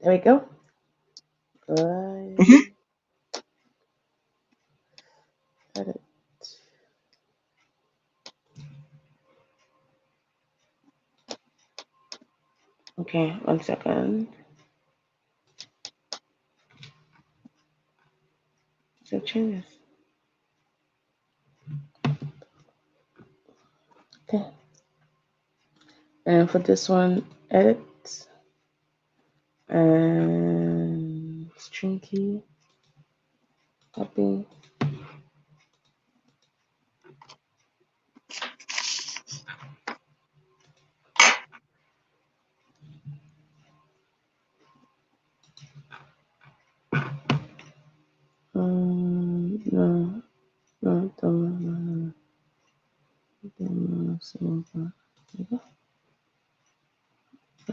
There we go. Right. Mhm. Edit. Okay, 1 second. So changes. Okay. And for this one, edit and string key, copy. No, no, don't, no, so, there you go.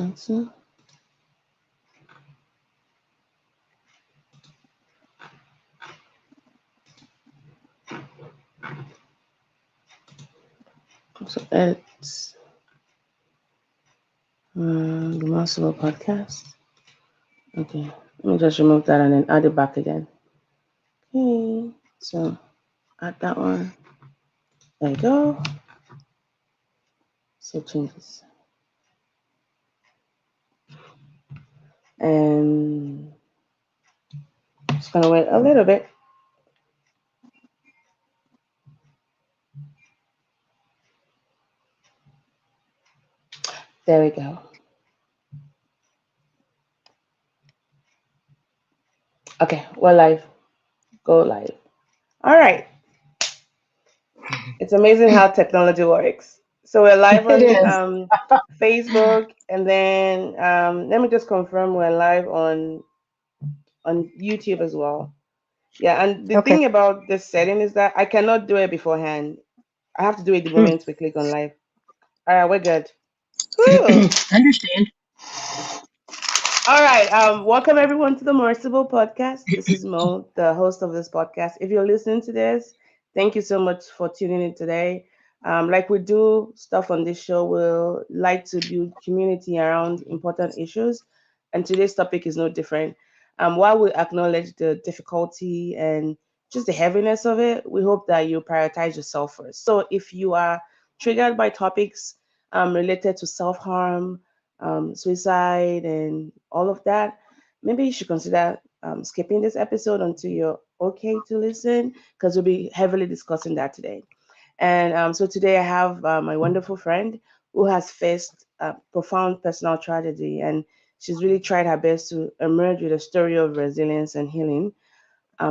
Answer. So edit the Massive podcast. Okay, let me just remove that and then add it back again. Okay, so add that one. There you go. So changes. And just gonna wait a little bit. There we go. Okay, we're live. Go live. All right. It's amazing how technology works. So we're live It on is. Facebook, and then let me just confirm we're live on YouTube as well. Yeah, and the Okay. thing about this setting is that I cannot do it beforehand. I have to do it the Hmm. moment we click on live. All right, we're good. Whew. Understand. All right. Welcome everyone to the Merciful Podcast. This is Mo, the host of this podcast. If you're listening to this, thank you so much for tuning in today. Like we do stuff on this show, we'll like to build community around important issues, and today's topic is no different. While we acknowledge the difficulty and just the heaviness of it, we hope that you prioritize yourself first. So if you are triggered by topics related to self harm, suicide, and all of that, maybe you should consider skipping this episode until you're okay to listen, because we'll be heavily discussing that today. And so today I have my wonderful friend who has faced profound personal tragedy, and she's really tried her best to emerge with a story of resilience and healing.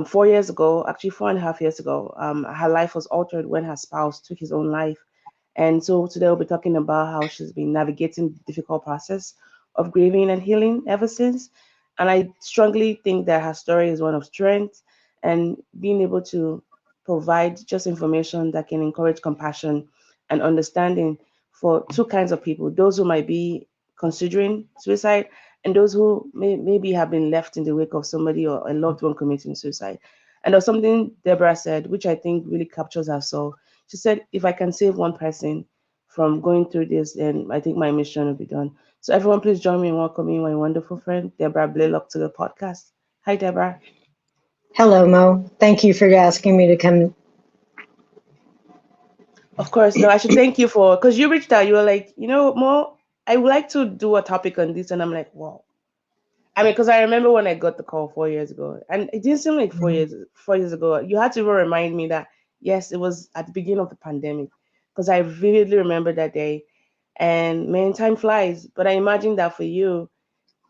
4 years ago, actually 4.5 years ago, her life was altered when her spouse took his own life. And so today we'll be talking about how she's been navigating the difficult process of grieving and healing ever since. And I strongly think that her story is one of strength and being able to provide just information that can encourage compassion and understanding for two kinds of people: those who might be considering suicide, and those who maybe have been left in the wake of somebody or a loved one committing suicide. And there's something Deborah said, which I think really captures her soul. She said, if I can save one person from going through this, then I think my mission will be done. So everyone, please join me in welcoming my wonderful friend, Deborah Blaylock, to the podcast. Hi, Deborah. Hello, Mo. Thank you for asking me to come. Of course, no, I should thank you for, because you reached out. You were like, Mo, I would like to do a topic on this. And I'm like, wow. I mean, because I remember when I got the call 4 years ago, and it didn't seem like 4 years ago. You had to even remind me that, yes, it was at the beginning of the pandemic, because I vividly remember that day. And man, time flies. But I imagine that for you,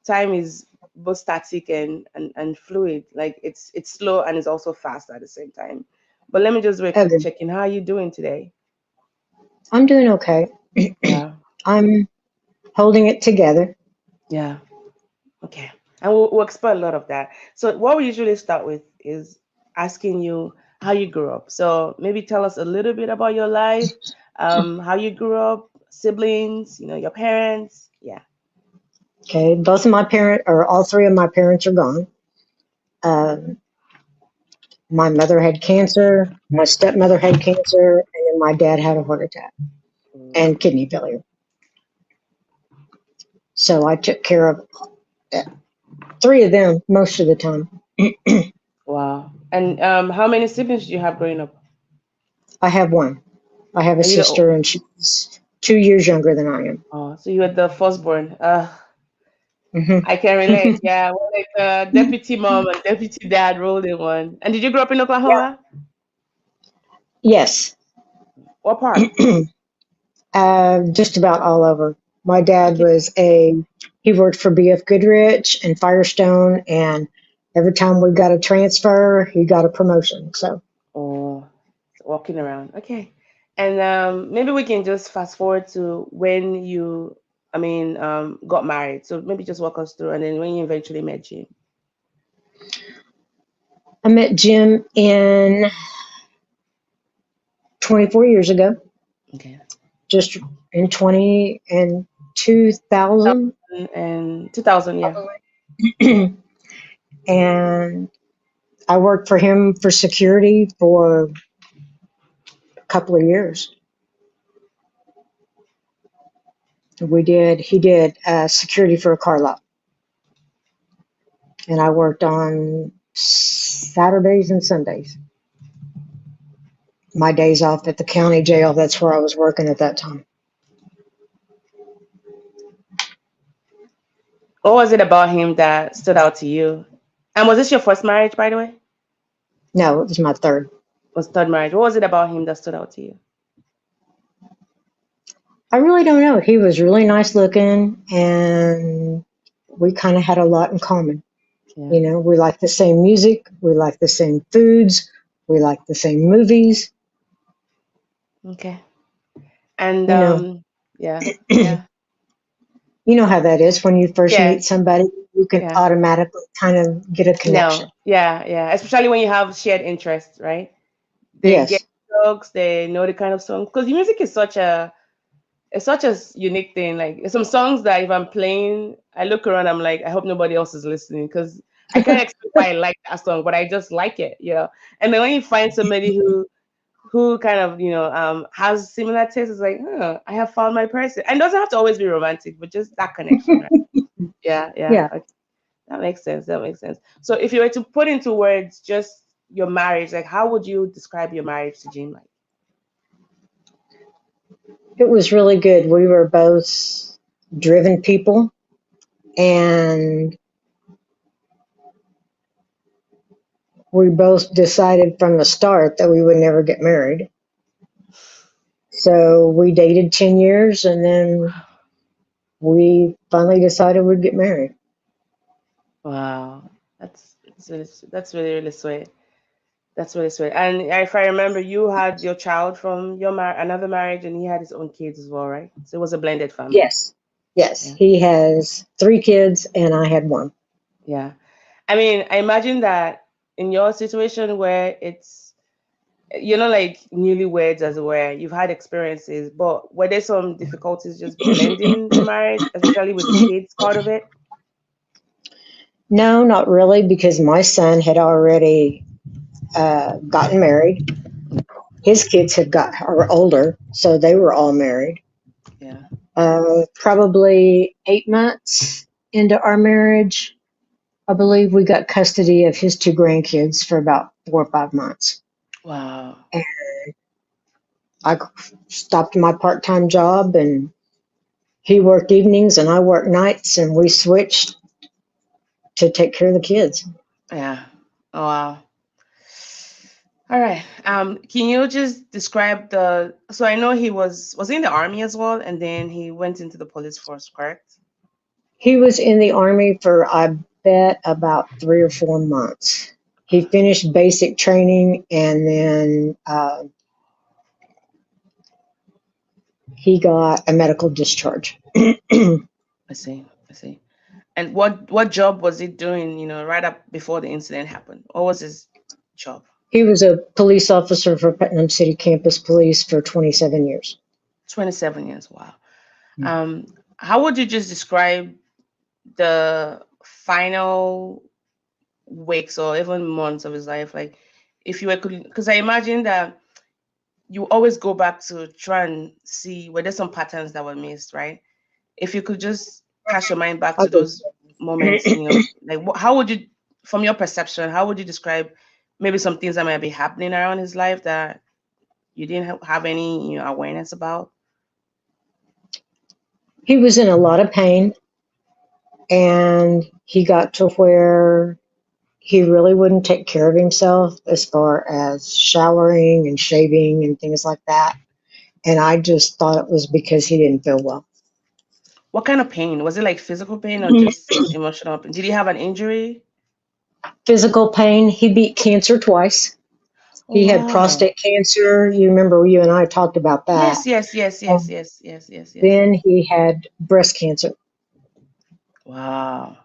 time is both static and fluid. Like it's slow and it's also fast at the same time. But let me just do a quick Okay. check in. How are you doing today? I'm doing okay. Yeah, I'm holding it together. yeah. Okay. And we'll explore a lot of that. So what we usually start with is asking you how you grew up. So maybe tell us a little bit about your life, how you grew up, siblings, your parents. Yeah. Okay. Both of my parents, or all three of my parents, are gone. Um, my mother had cancer. My stepmother had cancer, and then my dad had a heart attack and Mm, kidney failure. So I took care of that. Three of them most of the time. Wow. And how many siblings did you have growing up? I have one. I have a Are you the sister, and she's 2 years younger than I am. oh, so you were the firstborn. Hmm. I can relate. Yeah, we're like the deputy mom and deputy dad rolled in one. And did you grow up in Yeah. Oklahoma? Yes. What part? Just about all over. My dad Okay. was he worked for BF Goodrich and Firestone, and every time we got a transfer, he got a promotion. So Oh, walking around. Okay. And maybe we can just fast forward to when you, got married. So maybe just walk us through, and then when you eventually met Jim. I met Jim in 24 years ago, Okay. just in 20 and 2000, And 2000, I yeah. believe. And I worked for him for security for a couple of years. He did security for a car lot, and I worked on Saturdays and Sundays. My days off at the county jail, that's where I was working at that time. What was it about him that stood out to you? And was this your first marriage, by the way? No, it was my third. Was third marriage? What was it about him that stood out to you? I really don't know. He was really nice looking, and we kind of had a lot in common. Yeah. You know, we like the same music, we like the same foods, we like the same movies. Okay. And You know, yeah, you yeah, know how that is when you first yeah, meet somebody, you can yeah. automatically kind of get a connection. No, yeah, yeah. Especially when you have shared interests, right? They get Yes. jokes, they know the kind of song. Because music is such a unique thing. Like some songs that if I'm playing, I look around, I'm like, I hope nobody else is listening because I can't explain why I like that song, but I just like it, you know. And then when you find somebody who kind of has similar tastes, it's like, I have found my person. And it doesn't have to always be romantic, but just that connection, right? Yeah, yeah. Yeah. Okay. That makes sense. That makes sense. So if you were to put into words just your marriage, like how would you describe your marriage to Jim? Like, It was really good. We were both driven people, and we both decided from the start that we would never get married. So we dated 10 years, and then we finally decided we'd get married. wow, that's really really sweet. That's really sweet. And if I remember, you had your child from your another marriage, and he had his own kids as well, right? So it was a blended family. Yes. Yes. Yeah, He has three kids, and I had one. yeah. I mean, I imagine that in your situation where it's like newlyweds as it were, you've had experiences, but were there some difficulties just blending the marriage, especially with the kids part of it? No, not really, because my son had already gotten married. His kids are older, so they were all married. Yeah. Probably 8 months into our marriage, I believe we got custody of his two grandkids for about 4 or 5 months. Wow. And I stopped my part-time job, and he worked evenings and I worked nights, and we switched to take care of the kids. Yeah. Oh, wow. All right. Can you just describe so I know he was in the army as well, and then he went into the police force, correct? He was in the Army for, I bet, about 3 or 4 months. He finished basic training, and then he got a medical discharge. I see. I see. And what job was he doing, right up before the incident happened? What was his job? He was a police officer for Putnam City Campus Police for 27 years. 27 years. Wow. How would you just describe the final weeks or even months of his life? Like, if you were, because I imagine that you always go back to try and see whether some patterns that were missed, right? If you could just cast your mind back I to think those so. moments, like how would you, from your perception, how would you describe maybe some things that might be happening around his life that you didn't have any, awareness about? He was in a lot of pain, and he got to where he really wouldn't take care of himself as far as showering and shaving and things like that. And I just thought it was because he didn't feel well. What kind of pain? Was it like physical pain or just emotional pain? Did he have an injury? Physical pain. He beat cancer twice. Oh, He had wow. prostate cancer. You remember you and I talked about that. Yes, yes, yes, yes, And yes, yes, yes, yes. then he had breast cancer, Wow.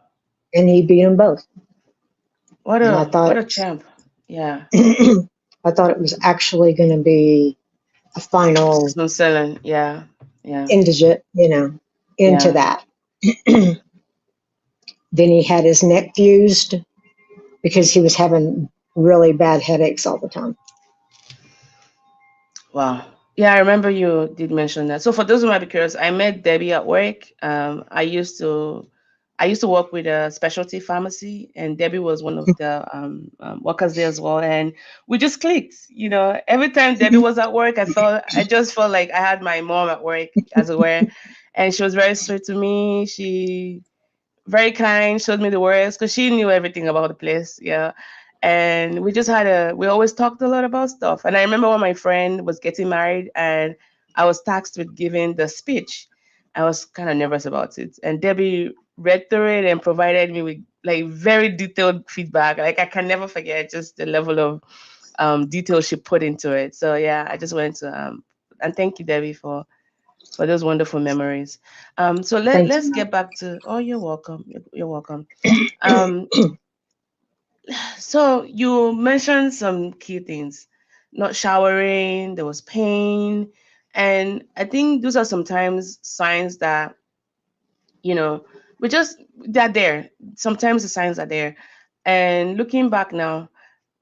and he beat them both. What And I a thought what it a was, champ. Yeah. I thought it was actually going to be a final Smooth sailing. Yeah. Yeah. indigent, into Yeah. that. Then he had his neck fused because he was having really bad headaches all the time. Wow. Yeah, I remember you did mention that. So for those who might be curious, I met Debbie at work. I used to work with a specialty pharmacy, and Debbie was one of the workers there as well. And we just clicked. Every time Debbie was at work, I just felt like I had my mom at work, as it were. And she was very sweet to me. She very kind, showed me the words because she knew everything about the place. Yeah. And we always talked a lot about stuff. And I remember when my friend was getting married and I was tasked with giving the speech. I was kind of nervous about it. And Debbie read through it and provided me with like very detailed feedback. Like I can never forget just the level of detail she put into it. So yeah, I just wanted to and thank you, Debbie, for those wonderful memories. So Thank let's you. get back to. Oh, you're welcome. You're welcome. Um, so you mentioned some key things, not showering. There was pain, and I think those are sometimes signs that you know we just they're there. Sometimes the signs are there, and looking back now,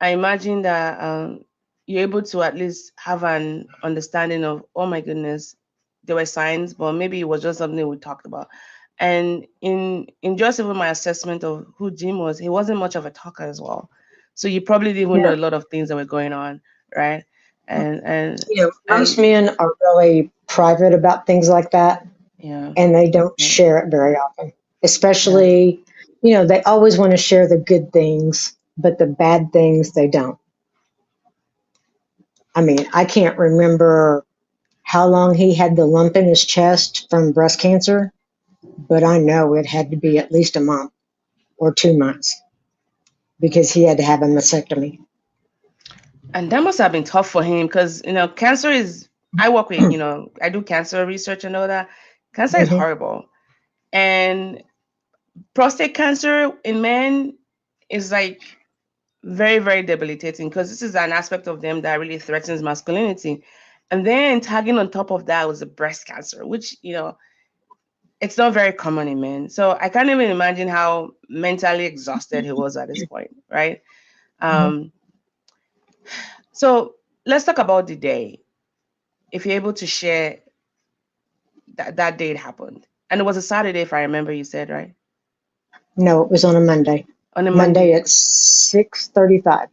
I imagine that you're able to at least have an understanding of, oh my goodness, there were signs, but maybe it was just something we talked about. And in just even my assessment of who Jim was, he wasn't much of a talker as well. So you probably didn't even know Yeah. a lot of things that were going on, right? And and Most and men are really private about things like that, yeah, and they don't yeah, share it very often. yeah. Especially, they always want to share the good things, but the bad things they don't. I mean, I can't remember how long he had the lump in his chest from breast cancer, but I know it had to be at least a month or 2 months because he had to have a mastectomy. And that must have been tough for him because cancer is. I work with I do cancer research and all that. Cancer is Hmm. horrible, and prostate cancer in men is like very, very debilitating because this is an aspect of them that really threatens masculinity. And then tagging on top of that was the breast cancer, which it's not very common in men. So I can't even imagine how mentally exhausted he was at this point, right? um so let's talk about the day, if you're able to share that day it happened. And it was a Saturday, if I remember, you said, right? No, it was on a Monday. On a Monday Monday. at 6:35.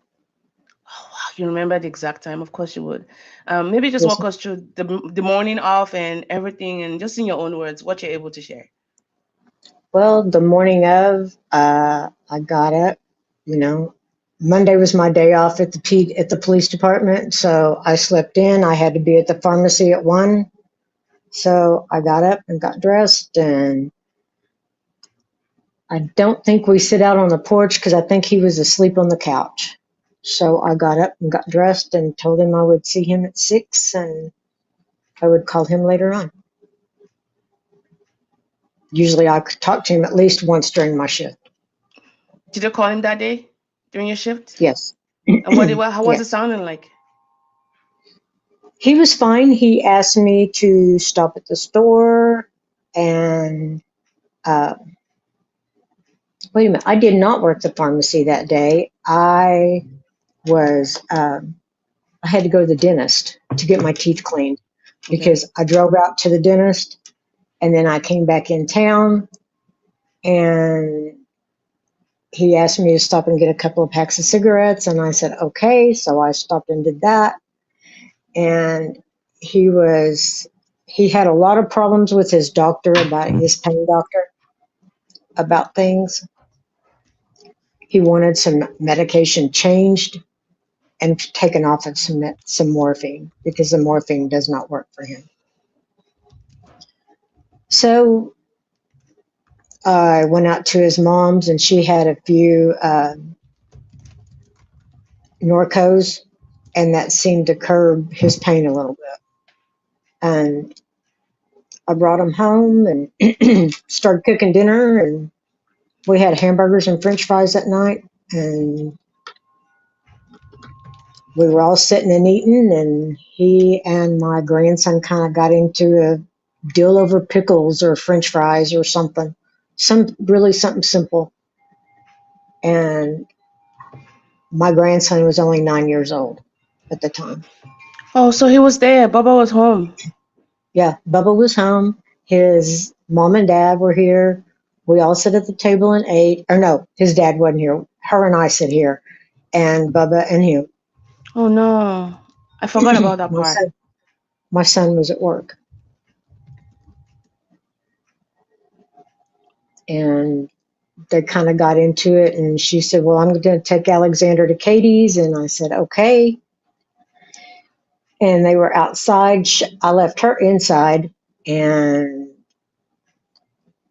Oh, wow, you remember the exact time? Of course you would. Maybe just Yes. walk us through the morning off and everything, and just in your own words, what you're able to share. Well, the morning of, I got up. You know, Monday was my day off at the police department, so I slept in. I had to be at the pharmacy at 1, so I got up and got dressed, and I don't think we sit out on the porch because I think he was asleep on the couch. So I got up and got dressed and told him I would see him at 6 and I would call him later on. Usually I could talk to him at least once during my shift. Did you call him that day during your shift? Yes. And how was it Yes. sounding like? He was fine. He asked me to stop at the store and uh, wait a minute. I did not work the pharmacy that day. Was I had to go to the dentist to get my teeth cleaned Okay. because I drove out to the dentist and then I came back in town and he asked me to stop and get a couple of packs of cigarettes, and I said okay. So I stopped and did that. And he was he had a lot of problems with his doctor, about his pain doctor, about things. He wanted some medication changed and taken off of some morphine, because the morphine does not work for him. So I went out to his mom's, and she had a few Norcos, and that seemed to curb his pain a little bit. And I brought him home and started cooking dinner, and we had hamburgers and French fries that night, and we were all sitting and eating, and he and my grandson kind of got into a deal over pickles or French fries or something, something simple. And my grandson was only 9 years old at the time. Oh, so he was there. Baba was home. Yeah, Bubba was home. His mom and dad were here. We all sat at the table and ate. Or no, his dad wasn't here. Her and I sit here, and Bubba and him. Oh no, I forgot about that my part. son, my son was at work, and they kind of got into it. And she said, "Well, I'm going to take Alexander to Katie's," and I said, "Okay." And they were outside. I left her inside, and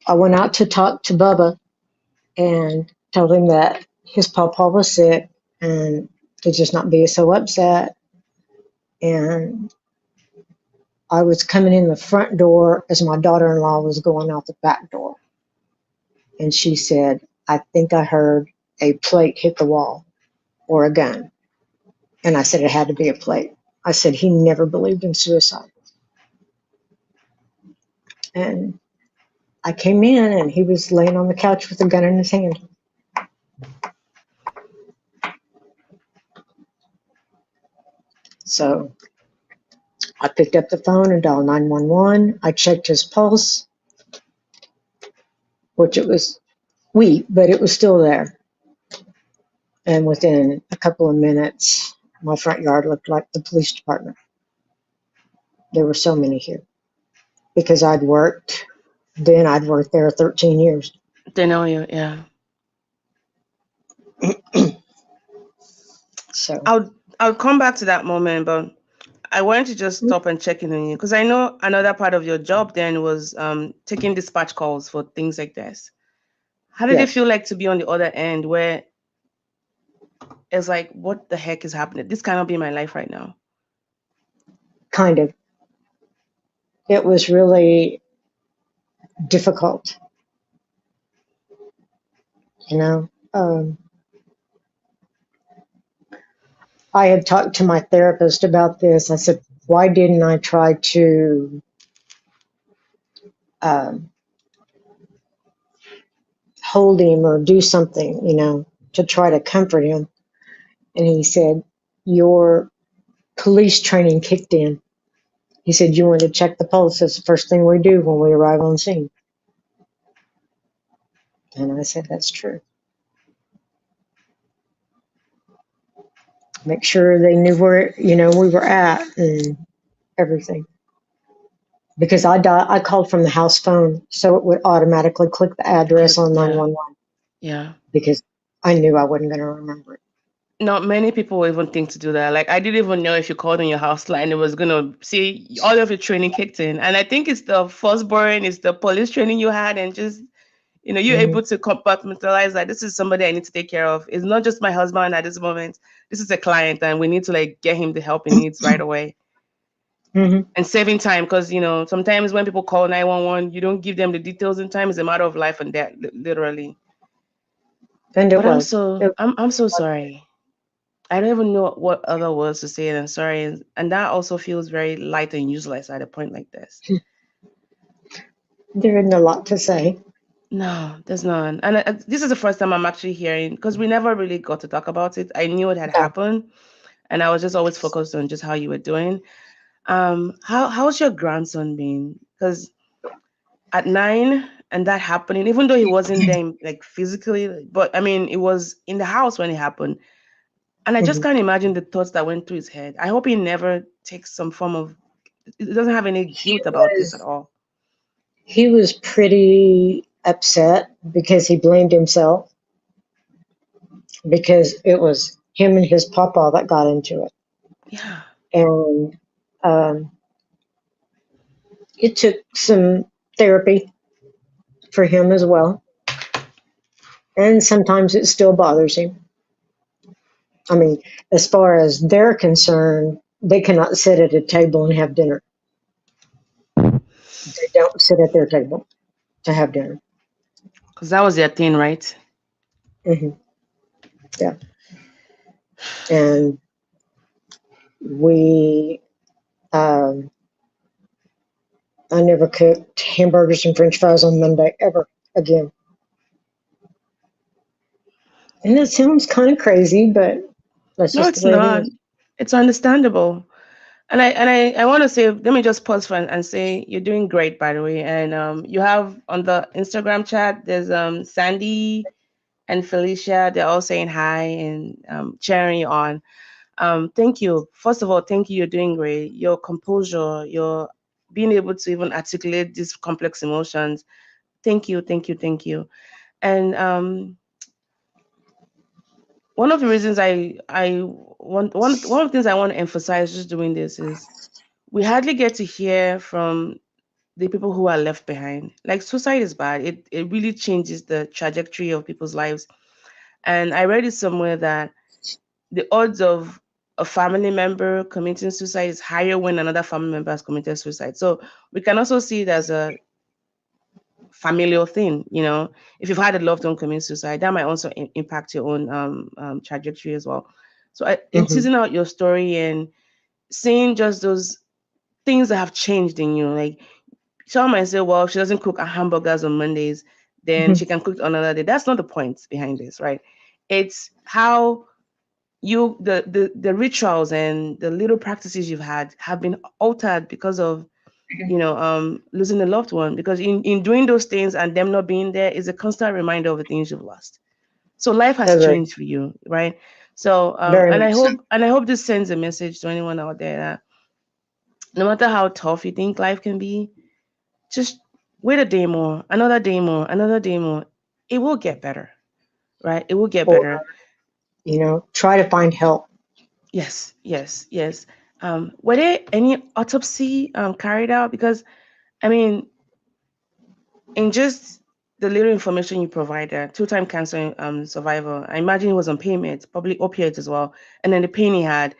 I went out to talk to Bubba and told him that his pawpaw was sick and to just not be so upset. And I was coming in the front door as my daughter-in-law was going out the back door. And she said, "I think I heard a plate hit the wall or a gun." And I said, "It had to be a plate." I said, "He never believed in suicide." And I came in, and he was laying on the couch with a gun in his hand. So I picked up the phone and dialed 911. I checked his pulse, which it was weak, but it was still there. And within a couple of minutes, my front yard looked like the police department. There were so many here because I'd worked there 13 years. They know you, yeah. So, I'll come back to that moment, but I wanted to just stop and check in on you because I know another part of your job then was taking dispatch calls for things like this. How did it yes, feel like to be on the other end where it's like, what the heck is happening? This cannot be my life right now. kind of. It was really difficult, you know. I had talked to my therapist about this. I said, why didn't I try to um, hold him or do something, to try to comfort him? And he said, your police training kicked in. He said, you want to check the pulse. That's the first thing we do when we arrive on scene. And I said, that's true. Make sure they knew where, we were at and everything. Because I called from the house phone, so it would automatically click the address on Yeah, 911 yeah. because I knew I wasn't going to remember it. Not many people will even think to do that. Like I didn't even know if you called on your house line, it was gonna see all of your training kicked in. And I think it's the firstborn, it's the police training you had, and just you're Hmm. able to compartmentalize that this is somebody I need to take care of. It's not just my husband at this moment. This is a client, and we need to like get him the help he needs right away. Hmm. And saving time because sometimes when people call 911, you don't give them the details in time. It's a matter of life and death, literally. And it But I'm was. so It, I'm so sorry. I don't even know what other words to say than sorry. And that also feels very light and useless at a point like this. there isn't a lot to say. No, there's none. And this is the first time I'm actually hearing because we never really got to talk about it. I knew it had Yeah. happened, and I was just always focused on just how you were doing. How's your grandson been? Because at 9, and that happening, even though he wasn't there like physically, but I mean, it was in the house when it happened. And I just Mhm. can't imagine the thoughts that went through his head. I hope he never takes some form of, he doesn't have any He guilt about this at was all. he was pretty upset because he blamed himself because it was him and his papa that got into it, Yeah. and um, it took some therapy for him as well. And sometimes it still bothers him. I mean, as far as they're concerned, they cannot sit at a table and have dinner. They don't sit at their table to have dinner. Because that was their thing, right? Hmm. Yeah, and we, um, I never cooked hamburgers and French fries on Monday ever again. And that sounds kind of crazy, but that's No, just the it's way it not. is. It's understandable. And I want to say, let me just pause for and say you're doing great, by the way. And you have on the Instagram chat, there's Sandy and Felicia. They're all saying hi and cheering you on. Thank you. First of all, thank you. You're doing great. Your composure, your being able to even articulate these complex emotions. Thank you, thank you, thank you. And one of the reasons I want one of the things I want to emphasize just doing this is we hardly get to hear from the people who are left behind. Like suicide is bad. It really changes the trajectory of people's lives. And I read it somewhere that the odds of a family member committing suicide is higher when another family member has committed suicide. So we can also see it as a familial thing. If you've had a loved one commit suicide, that might also impact your own trajectory as well. So in Hmm. teasing out your story and seeing just those things that have changed in you, like someone might say, well, if she doesn't cook hamburgers on Mondays, then Hmm. she can cook on another day. That's not the point behind this, right? It's how the rituals and the little practices you've had have been altered because of losing a loved one, because in doing those things and them not being there is a constant reminder of the things you've lost. So life has Agree. changed for you, right? So Very and i much so. hope and i hope this sends a message to anyone out there that no matter how tough you think life can be, just wait a day more, another day more, another day more. It will get better, right? It will get Or, better. try to find help. Yes, yes, yes. Were there any autopsy carried out? Because I mean, in just the little information you provided, two-time cancer survivor, I imagine he was on payments, probably opioids as well, and then the pain he had,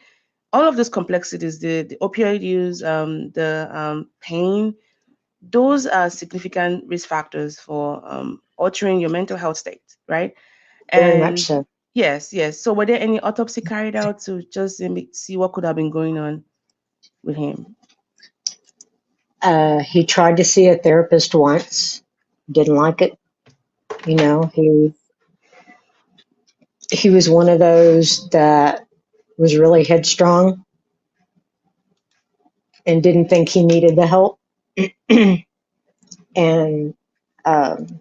all of those complexities, the opioid use, the pain, those are significant risk factors for altering your mental health state, right? Very much And so. yes, yes. So were there any autopsy carried out to just see what could have been going on with him? He tried to see a therapist once, didn't like it. He was one of those that was really headstrong and didn't think he needed the help. And um,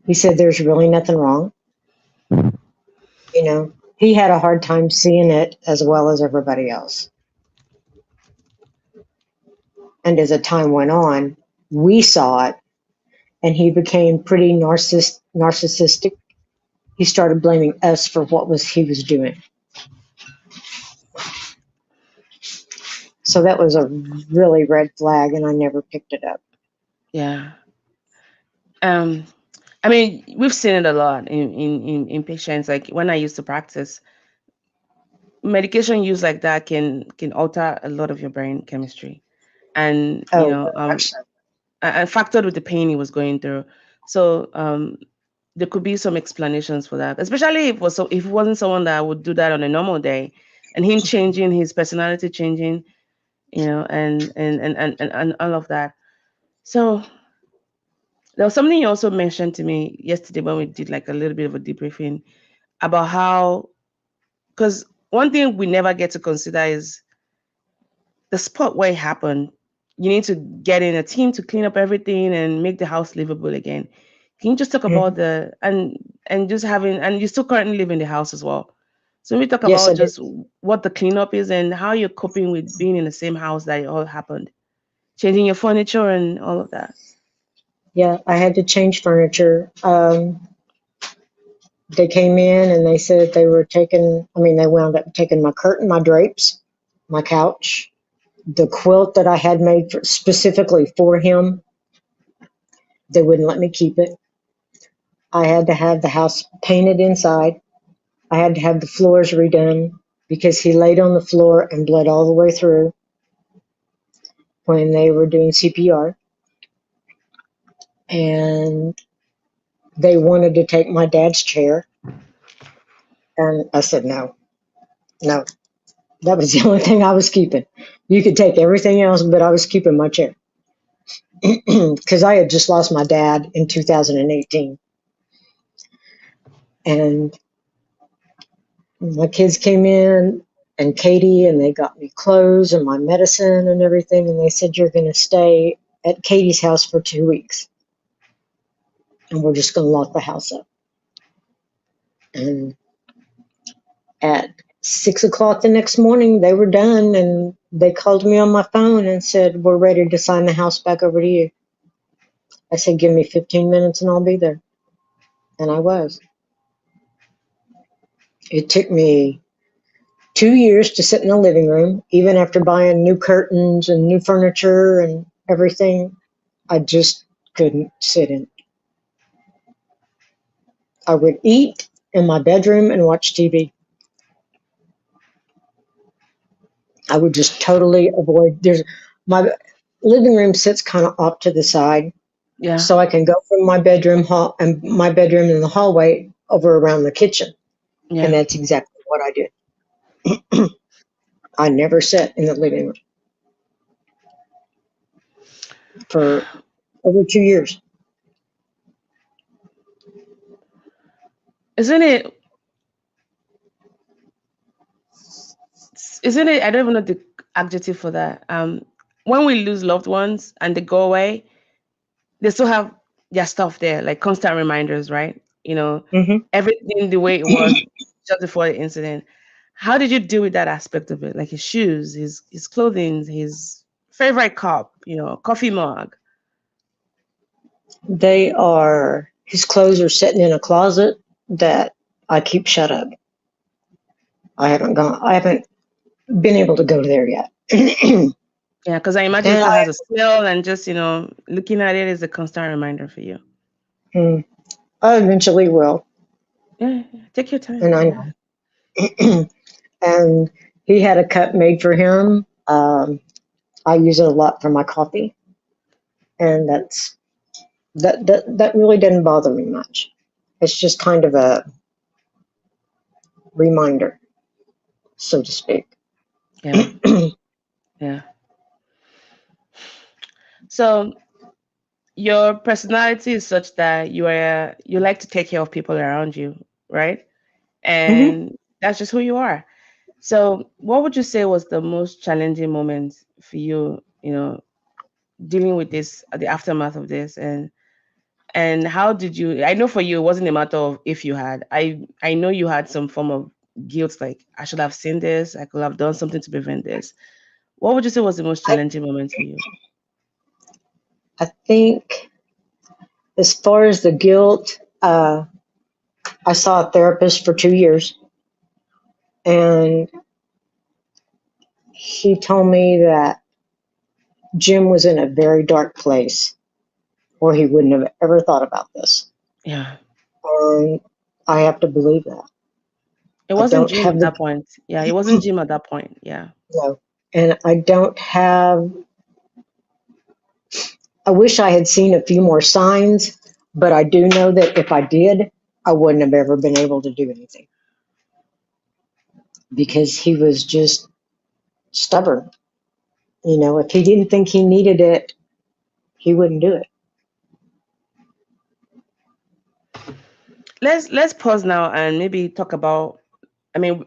he said there's really nothing wrong. He had a hard time seeing it as well as everybody else. And as the time went on, we saw it, and he became pretty narcissistic. He started blaming us for what was he was doing. So that was a really red flag, and I never picked it up. Yeah. Um, I mean, we've seen it a lot in patients. Like when I used to practice, medication use like that can alter a lot of your brain chemistry, and Oh, very much so. and factored with the pain he was going through. So there could be some explanations for that, especially if it wasn't someone that would do that on a normal day, and him changing his personality, changing, and all of that. So there was something you also mentioned to me yesterday when we did like a little bit of a debriefing about how, because one thing we never get to consider is the spot where it happened. you need to get in a team to clean up everything and make the house livable again. Can you just talk about Mhm. the and just having and you still currently live in the house as well? So we talk Yes, about I did. just what the cleanup is and how you're coping with being in the same house that it all happened, changing your furniture and all of that. Yeah, I had to change furniture. They came in and they said they were taking, I mean, they wound up taking my curtain, my drapes, my couch, the quilt that I had made specifically for him. They wouldn't let me keep it. I had to have the house painted inside. I had to have the floors redone because he laid on the floor and bled all the way through when they were doing CPR. And they wanted to take my dad's chair. And I said, no, no. That was the only thing I was keeping. You could take everything else, but I was keeping my chair because I had just lost my dad in 2018. And my kids came in and Katie, and they got me clothes and my medicine and everything. And they said, you're going to stay at Katie's house for 2 weeks and we're just going to lock the house up. And at 6 o'clock the next morning, they were done and they called me on my phone and said, we're ready to sign the house back over to you. I said, give me 15 minutes and I'll be there. And I was. It took me 2 years to sit in the living room, even after buying new curtains and new furniture and everything. I just couldn't sit in. I would eat in my bedroom and watch TV. I would just totally avoid. There's my living room sits kind of off to the side, Yeah, so I can go from my bedroom hall and my bedroom in the hallway over around the kitchen, and yeah. that's exactly what I did. I never sat in the living room for over 2 years. Isn't it isn't it I don't even know the adjective for that. When we lose loved ones and they go away, they still have their stuff there, like constant reminders, right? Hmm. Everything the way it was just before the incident. How did you deal with that aspect of it? Like his shoes, his clothing, his favorite cup, coffee mug. They are his clothes are sitting in a closet that I keep shut up. I haven't been able to go there yet. And Yeah, because I imagine it still I has a smell and just, looking at it is a constant reminder for you. mm, I eventually will, Yeah, yeah, take your time. and I Yeah. know. And he had a cup made for him. I use it a lot for my coffee, and that really didn't bother me much. It's just kind of a reminder, so to speak. Yeah. Yeah. So your personality is such that you like to take care of people around you, right? Hmm. And that's just who you are. So what would you say was the most challenging moment for you, dealing with this, the aftermath of this, and how did you? I know for you it wasn't a matter of if you had. I know you had some form of guilt, like I should have seen this, I could have done something to prevent this. What would you say was the most I, challenging moment for you? I think as far as the guilt, I saw a therapist for 2 years, and he told me that Jim was in a very dark place or he wouldn't have ever thought about this. Yeah. And I have to believe that. It I wasn't don't Jim have at the, that point. Yeah, it wasn't Jim at that point. Yeah. no, and I don't have, I wish I had seen a few more signs, but I do know that if I did, I wouldn't have ever been able to do anything because he was just stubborn. If he didn't think he needed it, he wouldn't do it. Let's pause now and maybe talk about, I mean,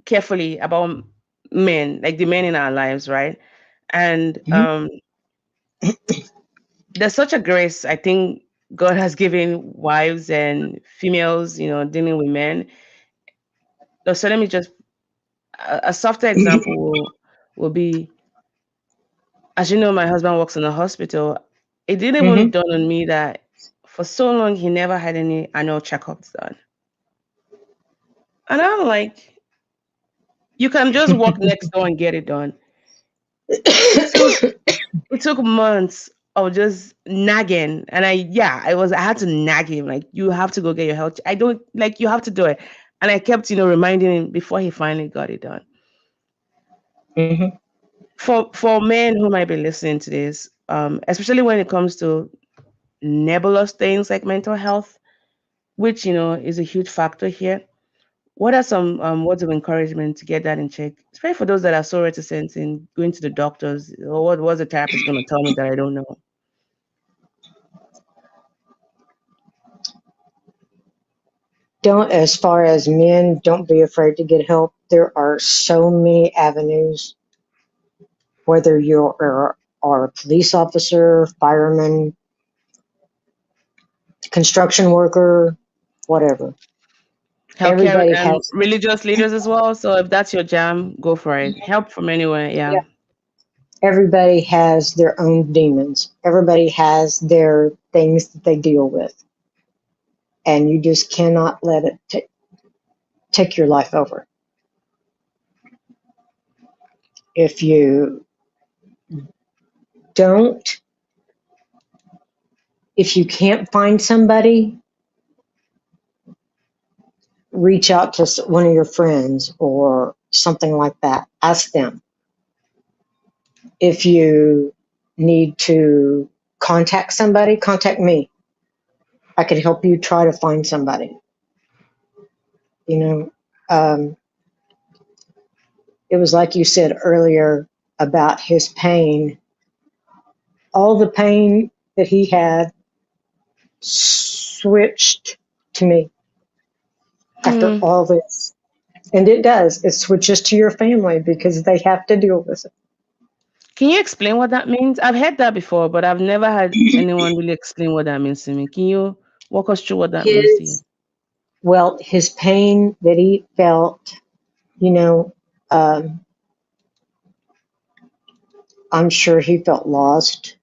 carefully about men, like the men in our lives, right? And Mhm. There's such a grace I think God has given wives and females, dealing with men. So let me just a softer example will be, as you know, my husband works in a hospital. It didn't even Hmm. dawn on me that for so long he never had any annual checkups done. And I'm like, you can just walk next door and get it done. It took it took months of just nagging, and I had to nag him like, you have to go get your health. I don't like you have to do it, and I kept reminding him before he finally got it done. Hmm. For men who might be listening to this, especially when it comes to nebulous things like mental health, which is a huge factor here. What are some words of encouragement to get that in check, especially for those that are so reticent in going to the doctors? Or what's the therapist going to tell me that I don't know? Don't, as far as men, don't be afraid to get help. There are so many avenues, whether are a police officer, fireman, construction worker, whatever. Healthcare Everybody and has, religious leaders as well. So if that's your jam, go for it. Help from anywhere. Yeah. yeah, everybody has their own demons. Everybody has their things that they deal with. And you just cannot let it take your life over. If you don't, if you can't find somebody, reach out to one of your friends or something like that. Ask them. If you need to contact somebody, contact me. I could help you try to find somebody. You know, um, it was like you said earlier about his pain. All the pain that he had switched to me after Hmm. all this. And it does. It switches to your family because they have to deal with Can you explain what that means? I've heard that before, but I've never had it. anyone really explain what that means to me. Can you walk us through what that means to you? His, well, his pain that he felt, you know, um, I'm sure he felt lost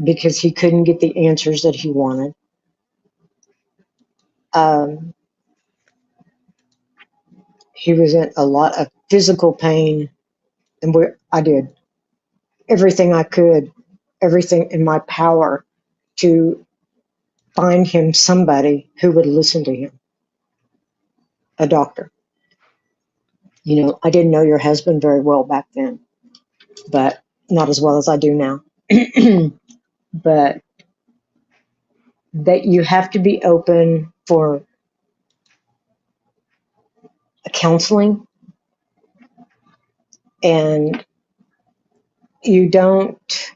because he couldn't get the answers that he wanted. Um, he was in a lot of physical pain, and I did everything I could, everything in my power to find him somebody who would listen to him, a doctor. I didn't know your husband very well back then, but not as well as I do now. But that you have to be open for counseling, and you don't,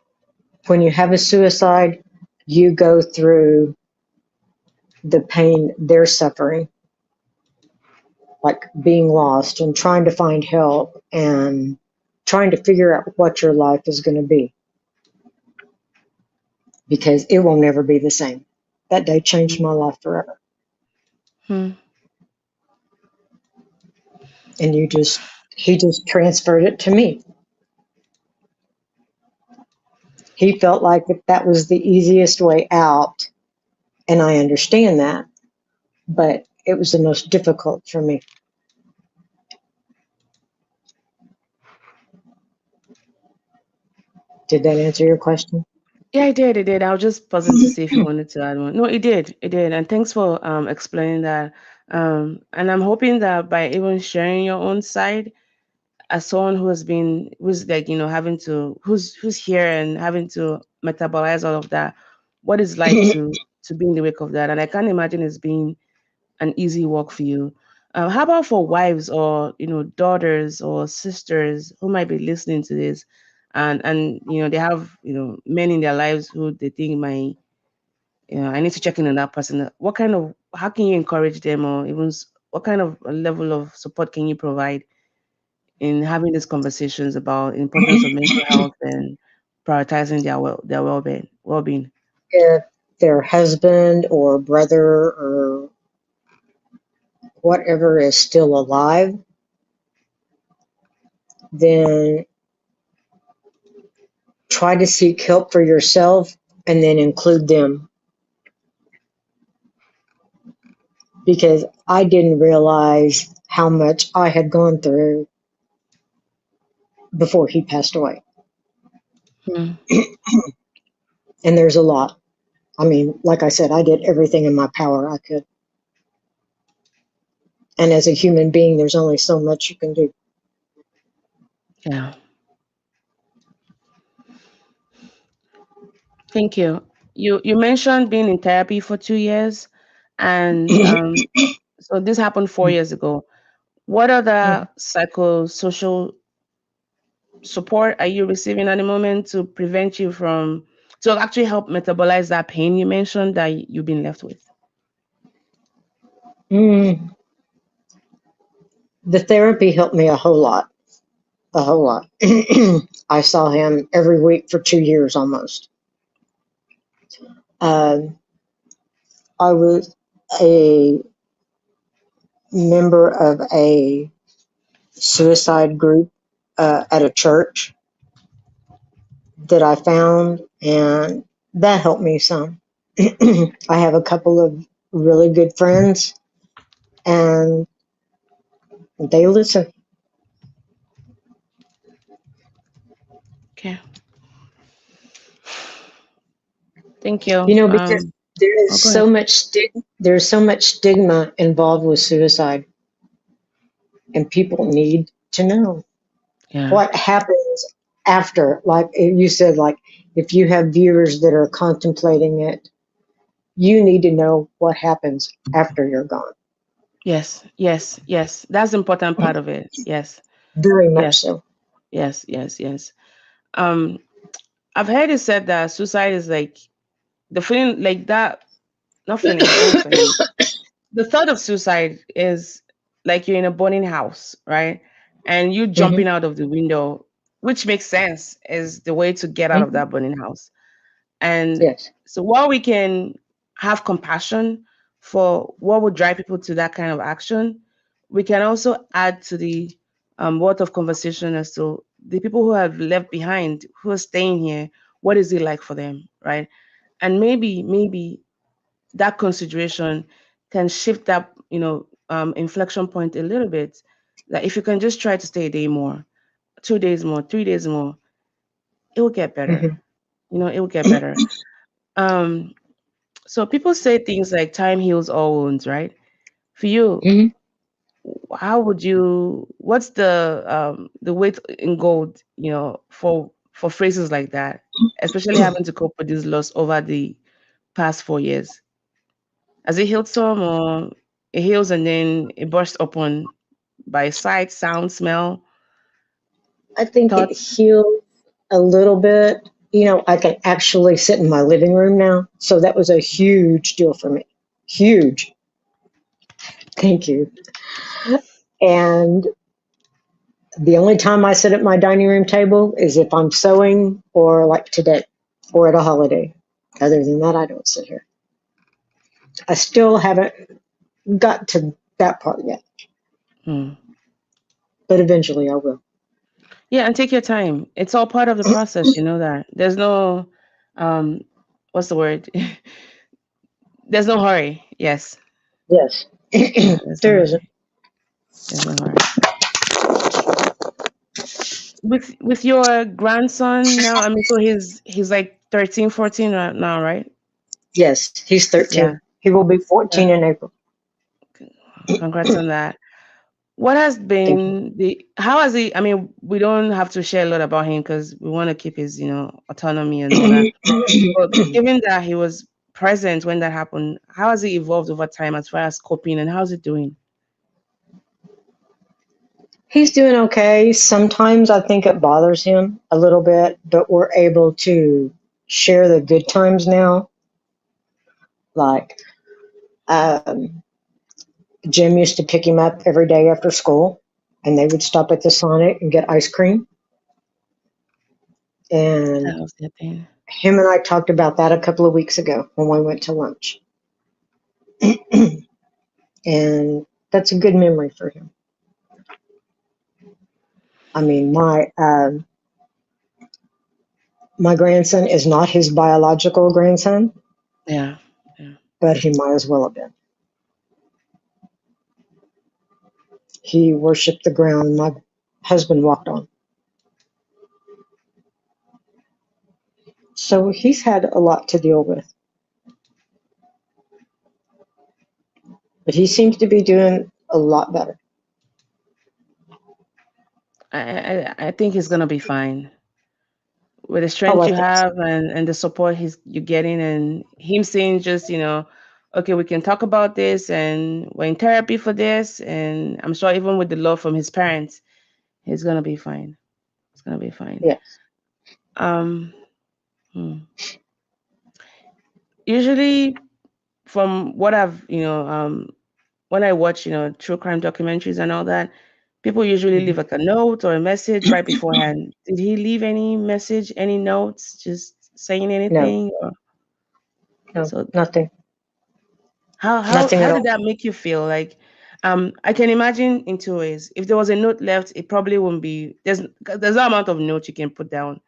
when you have a suicide, you go through the pain they're suffering, like being lost and trying to find help and trying to figure out what your life is going to be, because it will never be the same. That day changed my life forever. Hmm. And he just transferred it to me. He felt like that was the easiest way out, and I understand that, but it was the most difficult for me. Did that answer your question? Yeah, it did. It did. I was just pausing to see if you wanted to add one. No, it did. It did. And thanks for explaining that. And I'm hoping that by even sharing your own side, as someone who's like having to who's here and having to metabolize all of that, what it's like to be in the wake of that. And I can't imagine it's being an easy walk for you. How about for wives or daughters or sisters who might be listening to this, and they have men in their lives who they think might, I need to check in on that person. How can you encourage them, or even what kind of level of support can you provide in having these conversations about importance of mental health and prioritizing their well-being. If their husband or brother or whatever is still alive, then try to seek help for yourself and then include them, because I didn't realize how much I had gone through before he passed away. Mm. And there's a lot. I mean, like I said, I did everything in my power I could. And as a human being, there's only so much you can do. Yeah. Thank you. You mentioned being in therapy for 2 years, and so this happened 4 years ago. What other psychosocial support are you receiving at the moment to prevent you from to actually help metabolize that pain you mentioned that you've been left with? Mm, the therapy helped me a whole lot, a whole lot. I saw him every week for 2 years almost. Um, I was a member of a suicide group at a church that I found, and that helped me some. I have a couple of really good friends, and they listen. Okay. Thank you. You know, because there is Oh, go ahead. there's so much stigma involved with suicide, and people need to know Yeah. what happens after. Like you said, like if you have viewers that are contemplating it, you need to know what happens after you're gone. Yes. Yes. Yes. That's the important part of it. Yes. Very much Yes. so. Yes. Yes. Yes. Um, I've heard it said that suicide is like the feeling like that. Not feeling. Let me explain this. The thought of suicide is like you're in a burning house, right? And you Hmm. jumping out of the window, which makes sense, is the way to get out of Hmm. that burning house. And Yes. so while we can have compassion for what would drive people to that kind of action, we can also add to the worth of conversation as to the people who have left behind, who are staying here, what is it like for them, right? And maybe that consideration can shift that inflection point a little bit, that if you can just try to stay a day more, 2 days more, 3 days more, it will get better. Hmm. It will get better. um so people say things like time heals all wounds, right? For you, Hmm. how would you what's the weight in gold, for phrases like that, especially having to cope with this loss over the past 4 years? Has it healed some, or it heals and then it bursts open by sight, sound, smell, I think it thoughts? healed a little bit. You know, I can actually sit in my living room now. So that was a huge deal for me. Huge. Thank you. And the only time I sit at my dining room table is if I'm sewing or like today or at a holiday. Other than that, I don't sit here. I still haven't got to that part yet, Hmm. but eventually I will. Yeah, and take your time. It's all part of the process, you know that. There's no um what's the word? There's no hurry. Yes. Yes. Yeah, there's no There isn't. hurry. There's no hurry. With your grandson now, I mean, so he's like 13, 14 right now, right? Yes, he's Yeah. 13. He will be Yeah. 14 in April. Congrats on that. What has Thank you. been how has he, I mean, we don't have to share a lot about him because we want to keep his, autonomy and all that. But given that he was present when that happened, how has he evolved over time as far as coping, and how's it doing? He's doing okay. Sometimes I think it bothers him a little bit, but we're able to share the good times now. Like, um, Jim used to pick him up every day after school, and they would stop at the Sonic and get ice cream. And That was the thing. him and I talked about that a couple of weeks ago when we went to lunch. And that's a good memory for him. I mean, my grandson is not his biological grandson, Yeah. Yeah. but he might as well have been. He worshipped the ground my husband walked on. So he's had a lot to deal with, but he seems to be doing a lot better. I think he's gonna be fine with the Oh, strength I you think so. have and the support you're getting, and him saying just okay, we can talk about this, and we're in therapy for this, and I'm sure even with the love from his parents, he's gonna be fine. It's gonna be fine. Yes. Um, hmm. Usually, from what I've when I watch true crime documentaries and all that, people usually leave Mhm. like a note or a message right beforehand. Did he leave any message, any notes, just saying No, anything? Or no, so nothing, how how nothing at how did all. that make you feel? Like, I can imagine in two ways. If there was a note left, it probably wouldn't be there's no amount of notes you can put down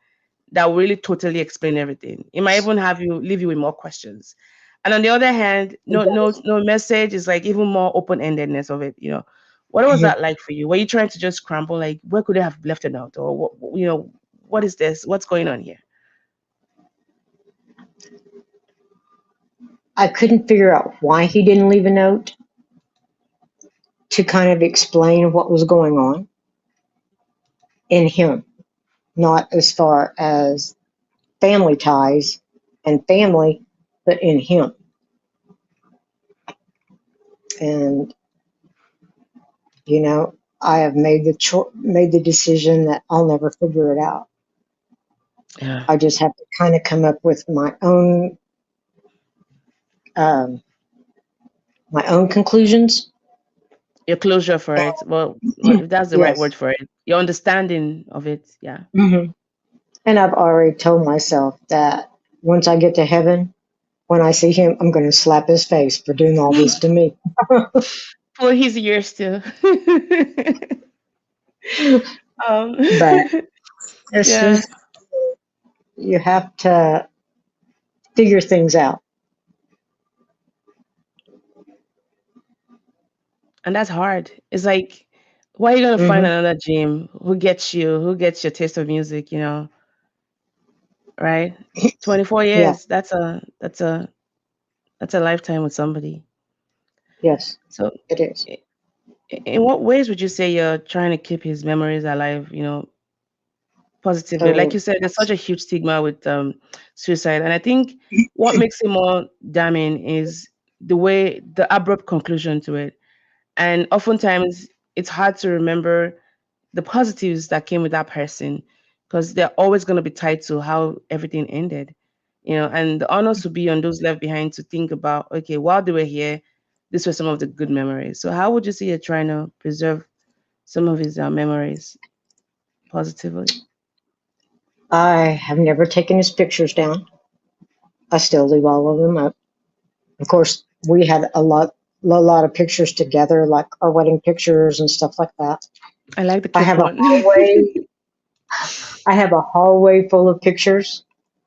that will really totally explain everything. It might even have you leave you with more questions. And on the other hand, It does. no message is like even more open endedness of it. What was Mhm. that like for you? Were you trying to just scramble like where could they have left it out, or what is this? What's going on here? I couldn't figure out why he didn't leave a note to kind of explain what was going on in him, not as far as family ties and family, but in him. And you know, I have made the decision that I'll never figure it out. Yeah, I just have to kind of come up with um, my own conclusions. your closure for it. Well, if that's the right Yes. word for it, your understanding of it. Yeah. Hmm. And I've already told myself that once I get to heaven, when I see him, I'm going to slap his face for doing all this to me. For his years too. um, But it's yeah. just, you have to figure things out. And that's hard. It's like, why are you gonna find Hmm. another gym who gets your taste of music, right? 24 Yeah. years, that's a lifetime with somebody. Yes, So it is. i- in what ways would you say you're trying to keep his memories alive, positively? Like Oh, you said, there's such a huge stigma with suicide. And I think what makes it more damning is the abrupt conclusion to it. And oftentimes it's hard to remember the positives that came with that person because they're always going to be tied to how everything ended. And the honors would be on those left behind to think about, okay, while they were here, these were some of the good memories. So how would you say you're trying to preserve some of his memories positively? I have never taken his pictures down. I still leave all of them up. Of course, we had a lot of pictures together, like our wedding pictures and stuff like that. I like the I cake have a one. hallway. I have a hallway full of pictures,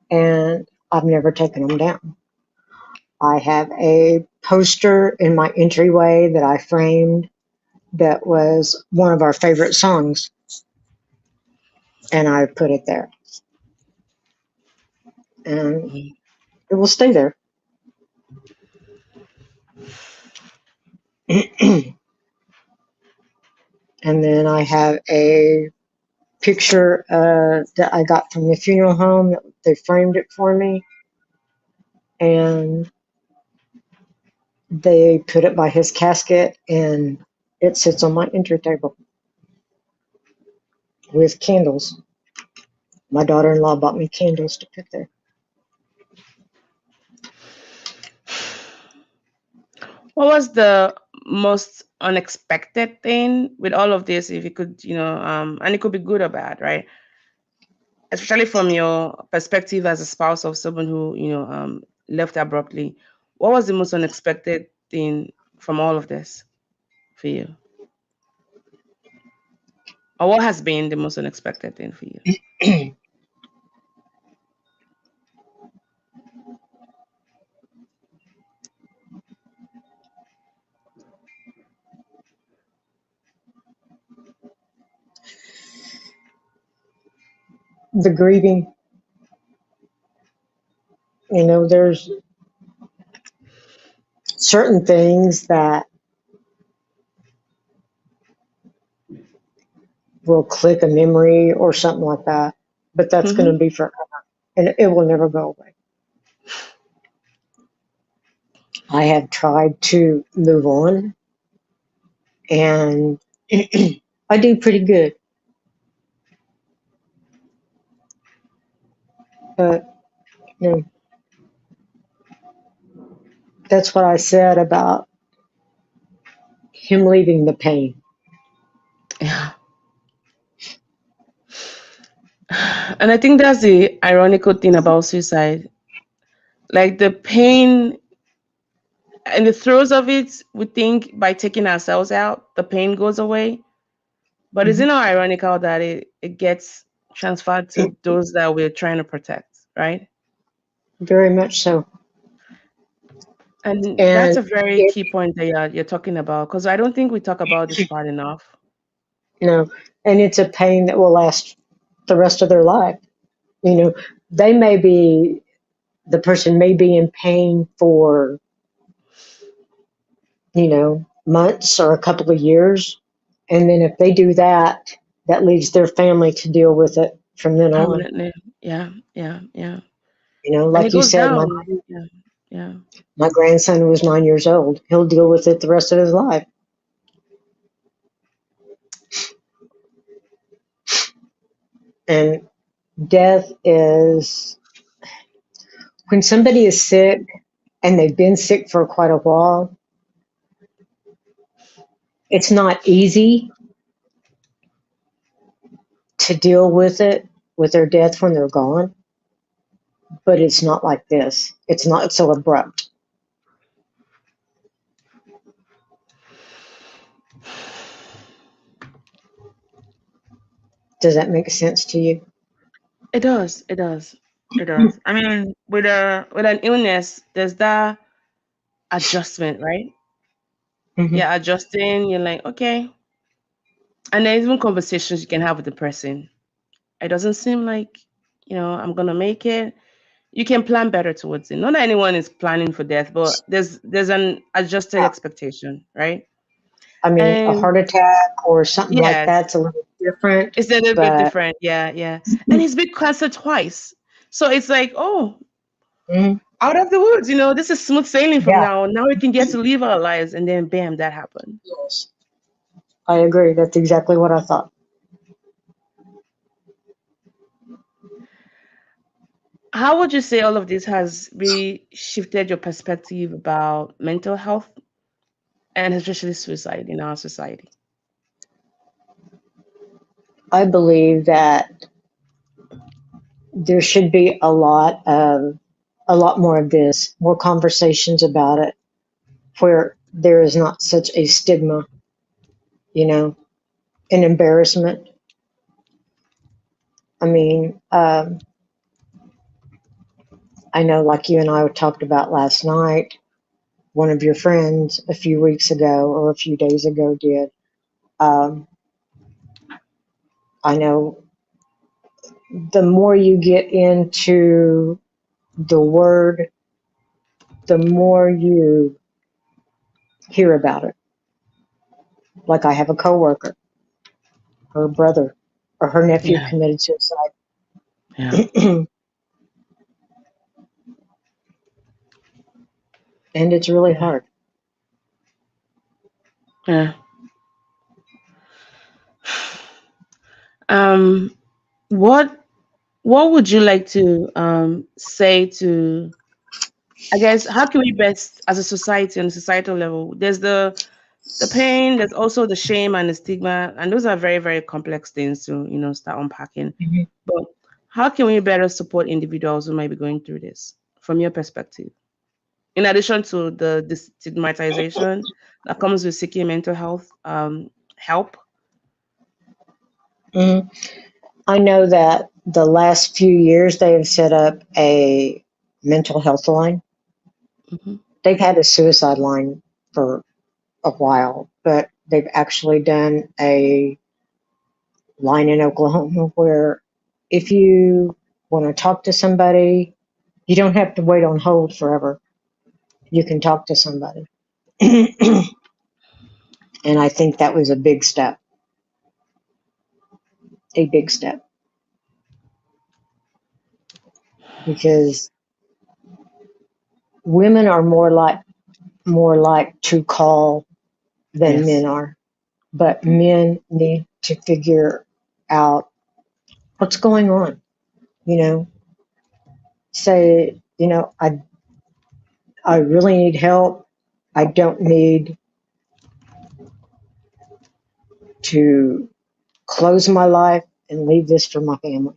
and I've never taken them down. I have a poster in my entryway that I framed that was one of our favorite songs, and I put it there, and it will stay there. And then I have a picture that I got from the funeral home. They framed it for me, and they put it by his casket, and it sits on my entry table with candles. My daughter-in-law bought me candles to put there. What was the most unexpected thing with all of this? If you could, and it could be good or bad, right? especially from your perspective as a spouse of someone who, left abruptly, what was the most unexpected thing from all of this for you? Or what has been the most unexpected thing for you? The grieving, there's certain things that will click a memory or something like that, but that's going Mm-hmm. to be forever and it will never go away. I have tried to move on and I do pretty good, but you know, that's what I said about him leaving the pain. Yeah. And I think that's the ironical thing about suicide. Like the pain and the throes of it, we think by taking ourselves out, the pain goes away. But Mhm. isn't it ironical that it gets transferred to those that we're trying to protect, right? Very much so. And that's And a very it, key point that you're talking about because I don't think we talk about this part enough. you know, and it's a pain that will last the rest of their life. You know, they may be, the person may be in pain for, months or a couple of years. And then if they do that, that leaves their family to deal with it from then on. Permanently. Yeah, yeah, yeah. And it Like you goes said, down. Yeah, yeah. my grandson was 9 years old. He'll deal with it the rest of his life. And death is when somebody is sick and they've been sick for quite a while, it's not easy to deal with it with their death when they're gone, but it's not like this. It's not so abrupt. Does that make sense to you? It does. It does. It does. I mean, with an illness, there's that adjustment, right? Hmm. Yeah, adjusting. You're like, okay. And there's even conversations you can have with the person. It doesn't seem like, I'm gonna make it. You can plan better towards it. Not that anyone is planning for death, but there's an adjusted Yeah. expectation, right? I mean, a And heart attack or something like yes, that's a little different, it's a little bit but different. Yeah, yeah. And he's been cancer twice. So it's like, oh, mhm, out of the woods, this is smooth sailing from yeah, now on. Now we can get to live our lives. And then bam, that happened. yes, I agree. That's exactly what I thought. How would you say all of this has really shifted your perspective about mental health and especially suicide in our society? I believe that there should be a lot more of this, more conversations about it, where there is not such a stigma, you know, an embarrassment. I mean, I know, like you and I talked about last night, one of your friends a few weeks ago or a few days ago did. Um, I know the more you get into the word, the more you hear about it. Like I have a coworker, her brother or her nephew Yeah, committed suicide. yeah, And it's really yeah, hard. yeah. Um, what what would you like to say to, I guess, how can we best as a society on a societal level? There's the pain, there's also the shame and the stigma, and those are very, very complex things to, start unpacking. Mhm. But How can we better support individuals who might be going through this from your perspective? In addition to the stigmatization that comes with seeking mental health help. Mhm. I know that the last few years they have set up a mental health line. Hmm. They've had a suicide line for a while, but they've actually done a line in Oklahoma where if you want to talk to somebody, you don't have to wait on hold forever. You can talk to somebody. And I think that was a big step, because women are more like to call than men Yes. are. But men need to figure out what's going on, you know, say, I really need help. I don't need to close my life and leave this for my family.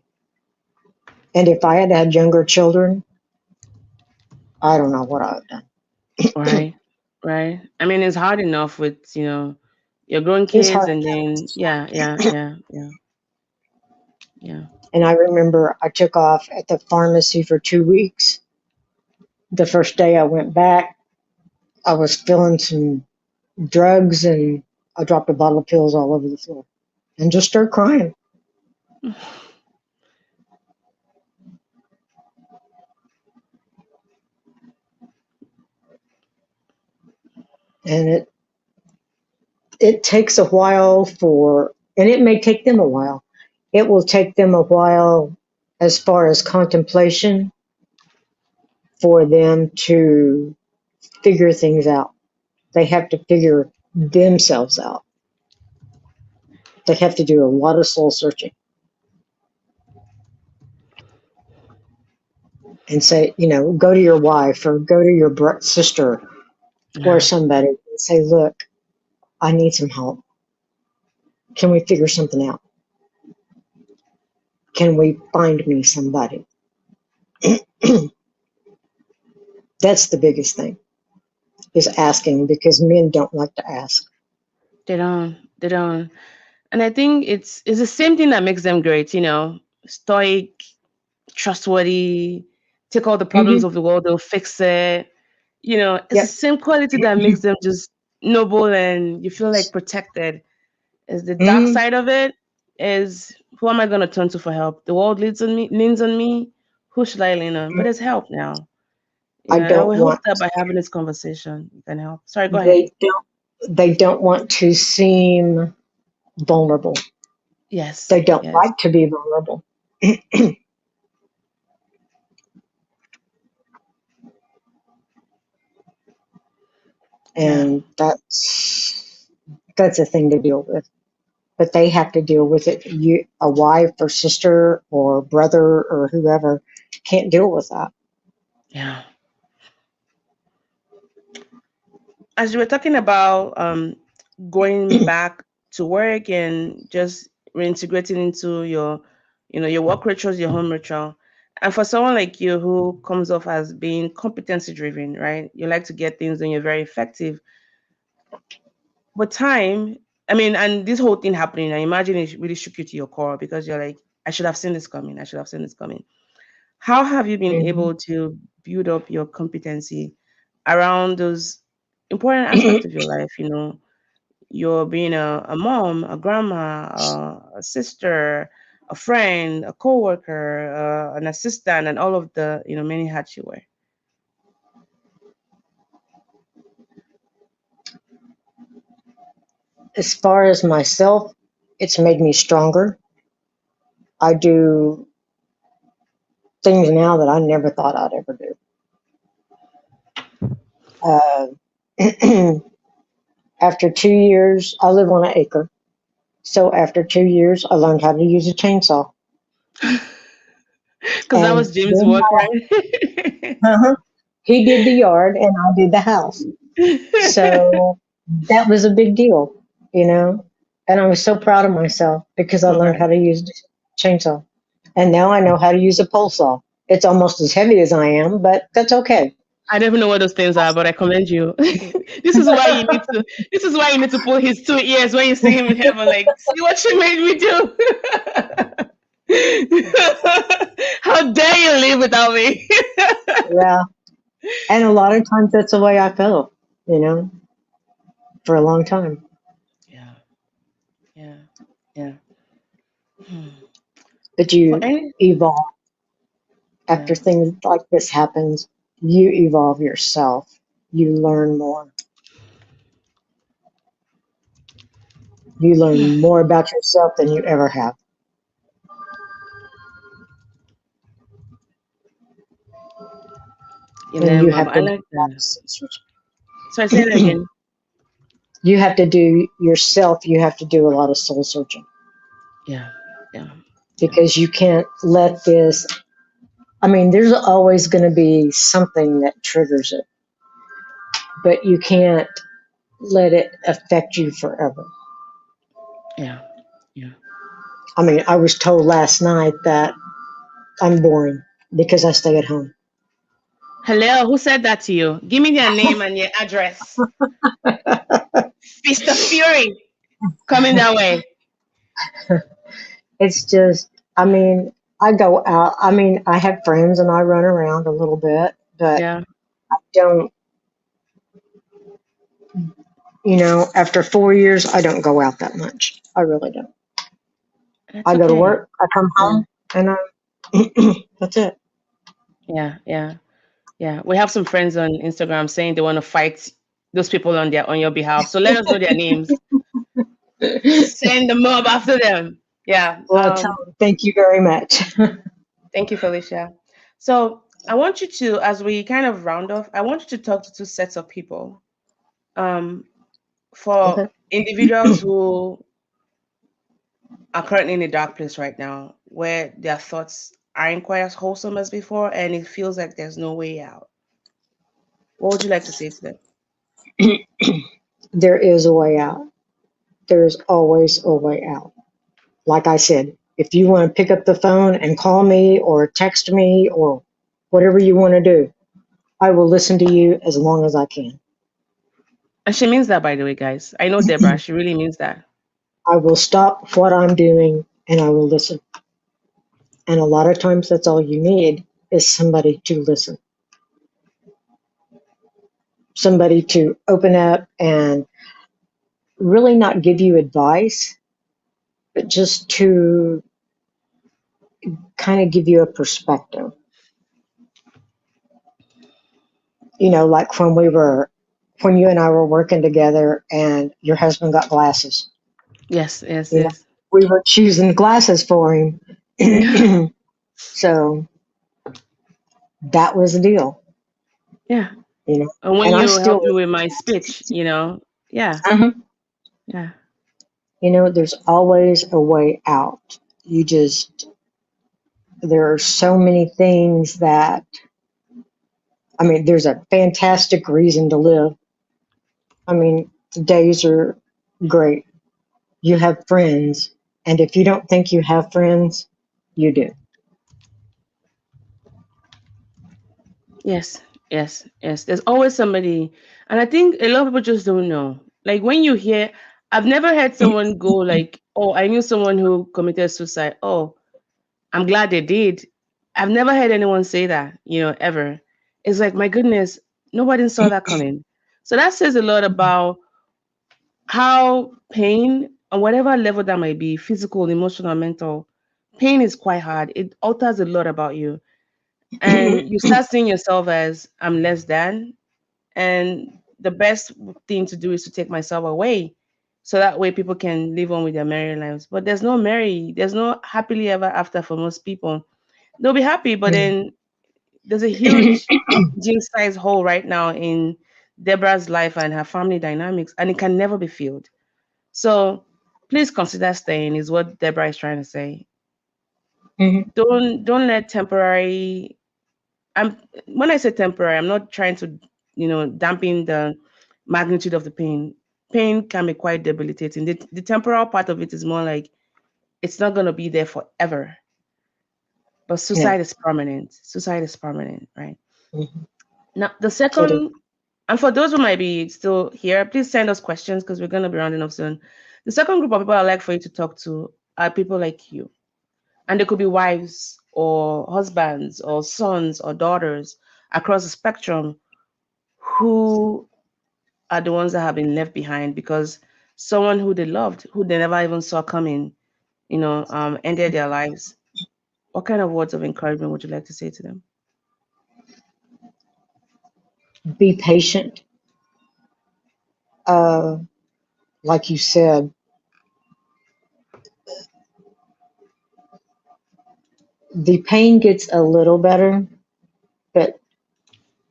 And if I had had younger children, I don't know what I would have done. Right. Right. I mean, it's hard enough with, your grown It's kids hard. and then yeah. And I remember I took off at the pharmacy for 2 weeks. The first day I went back, I was feeling some drugs and I dropped a bottle of pills all over the floor and just started crying. And it takes a while and it may take them a while. It will take them a while as far as contemplation for them to figure things out. They have to figure themselves out. They have to do a lot of soul searching and say, go to your wife or go to your sister or Yeah. somebody and say, look, I need some help. Can we figure something out? Can we find me somebody? That's the biggest thing, is asking, because men don't like to ask. They don't. They don't. And I think it's the same thing that makes them great, stoic, trustworthy, take all the problems Hmm. of the world, they'll fix it. It's the Yep. same quality that makes them just noble and you feel like protected. Is the dark Hmm. side of it is, who am I gonna turn to for help? The world leans on me. Who should I lean on? But there's help now. I And I don't will hope want. that by having this conversation you can help. Sorry, go ahead. They don't. They don't want to seem vulnerable. Yes, They don't yes, like to be vulnerable, yeah. and that's a thing to deal with. But they have to deal with it. A wife or sister or brother or whoever can't deal with that. Yeah. As you were talking about going back to work and just reintegrating into your work rituals, your home ritual. And for someone like you who comes off as being competency driven, right? You like to get things done, you're very effective. But time, I mean, and this whole thing happening, I imagine it really shook you to your core because you're like, I should have seen this coming. I should have seen this coming. How have you been Mhm. able to build up your competency around those important aspects of your life? You're being a mom, a grandma, a sister, a friend, a coworker, an assistant, and all of the many hats you wear. As far as myself, it's made me stronger. I do things now that I never thought I'd ever do. Uh, after 2 years, I live on an acre. So after 2 years, I learned how to use a chainsaw. Because that was And James' then work, right? he did the yard and I did the house. So that was a big deal. And I was so proud of myself because I learned Right. how to use the chainsaw. And now I know how to use a pole saw. It's almost as heavy as I am, but that's okay. I don't even know what those things are, but I commend you. This is why you need to. This is why you need to pull his 2 ears when you see him in heaven. Like, see what you made me do. How dare you live without me? Yeah. And a lot of times that's the way I felt, you know, for a long time. Yeah, yeah, yeah. Hmm. But For you any, evolve after yeah. things like this happens. You evolve yourself. You learn more. You learn more about yourself than you ever have. You And learn you more. have But I to do like a lot that. of self-searching. Sorry, say that again. You have to do yourself, you have to do a lot of soul searching Yeah, yeah, yeah, because you can't let this. I mean, there's always going to be something that triggers it, but you can't let it affect you forever. yeah, yeah. I mean, I was told last night that I'm boring because I stay at home. Hello, who said that to you? Give me their name and your address. Fist of Fury coming that way. It's just, I mean, I go out. I mean, I have friends and I run around a little bit, but Yeah, don't, after 4 years, I don't go out that much. I really don't. that's I go to okay. work, I come Yeah, home, and that's it. yeah, yeah, yeah. We have some friends on Instagram saying they want to fight those people on your behalf. So let us know their names. Send the mob after them. Yeah. Well, tell them thank you very much. Thank you, Felicia. So I want you to, as we kind of round off, I want you to talk to two sets of people. Um, for Okay. individuals who are currently in a dark place right now, where their thoughts aren't quite as wholesome as before, and it feels like there's no way out. What would you like to say to them? There is a way out. There's always a way out. Like I said, if you want to pick up the phone and call me or text me or whatever you want to do, I will listen to you as long as I can. And she means that, by the way, guys. I know Debra. She really means that. I will stop what I'm doing and I will listen. And a lot of times that's all you need is somebody to listen, somebody to open up and really not give you advice, but just to kind of give you a perspective. Like when you and I were working together and your husband got glasses, Yes, yes, you know, yes. we were choosing glasses for him. So that was the deal, Yeah. you know, And when and I you help still, me with my speech, yeah, uh yeah. there's always a way out. There are so many things that, I mean, there's a fantastic reason to live. I mean, the days are great. You have friends. And if you don't think you have friends, you do. Yes, yes, yes. There's always somebody, and I think a lot of people just don't know. Like when you hear, I've never heard someone go like, "Oh, I knew someone who committed suicide. Oh, I'm glad they did." I've never heard anyone say that, ever. It's like, my goodness, nobody saw that coming. So that says a lot about how pain, on whatever level that might be, physical, emotional, mental, pain is quite hard. It alters a lot about you. And you start seeing yourself as, I'm less than. And the best thing to do is to take myself away. So that way people can live on with their merry lives. But there's no happily ever after for most people. They'll be happy, but then there's a huge gene size hole right now in Deborah's life and her family dynamics, and it can never be filled. So please consider staying, is what Deborah is trying to say. Mhm. Don't let temporary. I'm When I say temporary, I'm not trying to, dampen the magnitude of the pain. Pain can be quite debilitating. The temporal part of it is more like it's not gonna be there forever. but No. suicide is permanent. Suicide is permanent, right? Mhm. Now, the It is. second, and for those who might be still here, please send us questions because we're going to be rounding up soon. The second group of people I'd like for you to talk to are people like you. And they could be wives or husbands or sons or daughters across the spectrum who are the ones that have been left behind because someone who they loved, who they never even saw coming, ended their lives. What kind of words of encouragement would you like to say to them? Be patient. Uh, like you said, the pain gets a little better, but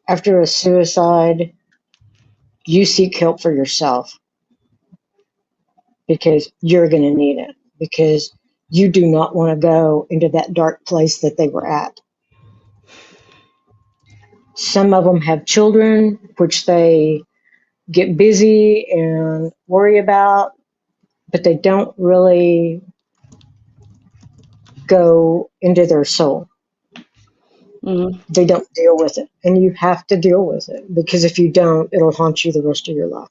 after a suicide, you seek help for yourself because you're going to need it because you do not want to go into that dark place that they were at. Some of them have children, which they get busy and worry about, but they don't really go into their soul. Mm-hmm. They don't deal with it. And you have to deal with it because if you don't, it'll haunt you the rest of your life.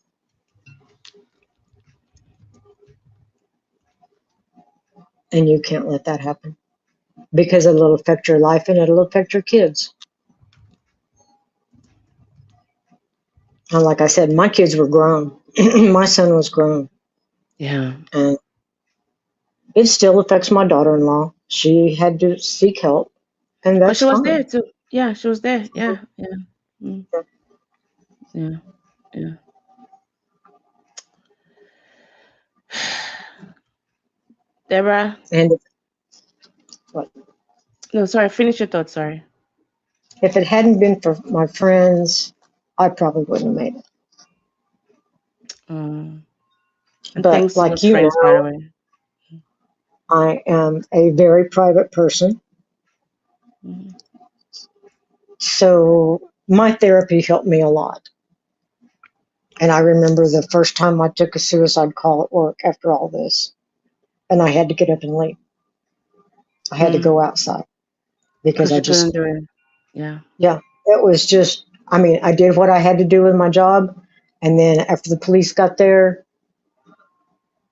And you can't let that happen because it'll affect your life and it'll affect your kids. And like I said, my kids were grown. My son was grown. Yeah. And it still affects my daughter in law. She had to seek help, and But she that's was there fine. too. Yeah, she was there. Yeah, yeah. Mm, yeah, yeah. Deborah, And what, no, sorry, finish your thought, sorry. if it hadn't been for my friends, I probably wouldn't have made it. Um, and But thanks to like those you friends, by the know, way. I am a very private person. Mhm. So my therapy helped me a lot. And I remember the first time I took a suicide call at work after all this, and I had to get up and leave. I had to Mm, go outside because because I you couldn't just, do it. Yeah. yeah, it was just, I mean, I did what I had to do with my job. And then after the police got there,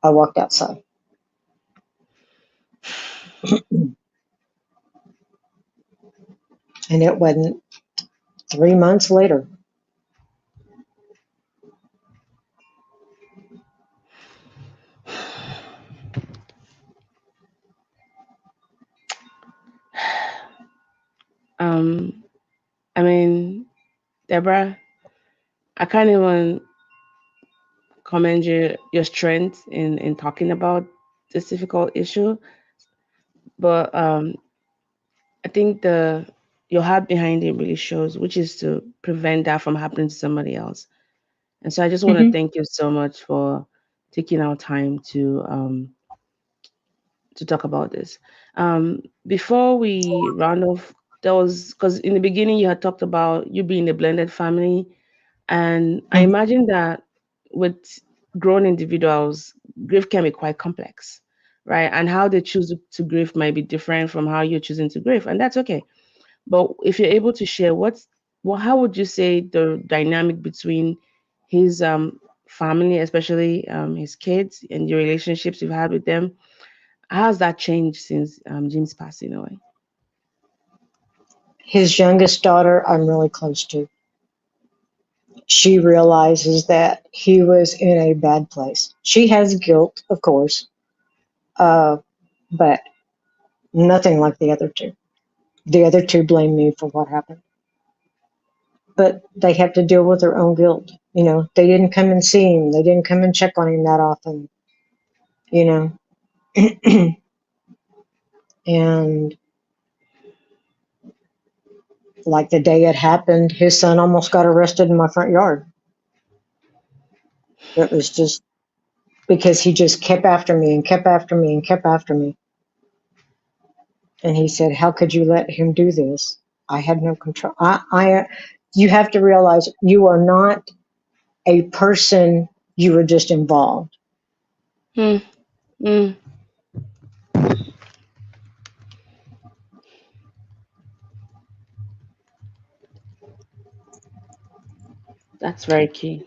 I walked outside. And it wasn't 3 months later. Um, I mean, Deborah, I can't even commend your strength in talking about this difficult issue. But I think the your heart behind it really shows, which is to prevent that from happening to somebody else. And so I just want to Hmm. thank you so much for taking our time to talk about this. Before we round off, there was because in the beginning you had talked about you being a blended family, and I Hmm. imagine that with grown individuals, grief can be quite complex, right? And how they choose to grieve might be different from how you're choosing to grieve, and that's okay. But if you're able to share, how would you say the dynamic between his family, especially his kids, and your relationships you've had with them, how has that changed since Jim's passing away? His youngest daughter, I'm really close to. She realizes that he was in a bad place. She has guilt, of course, uh, but nothing like the other two. The other two blame me for what happened, but they have to deal with their own guilt. You know, they didn't come and see him. They didn't come and check on him that often. You know, and like the day it happened, his son almost got arrested in my front yard. It was just because he just kept after me and kept after me and kept after me. And he said, "How could you let him do this?" I had no control. You have to realize you are not a person. You were just involved. Hmm. Mm. That's very key.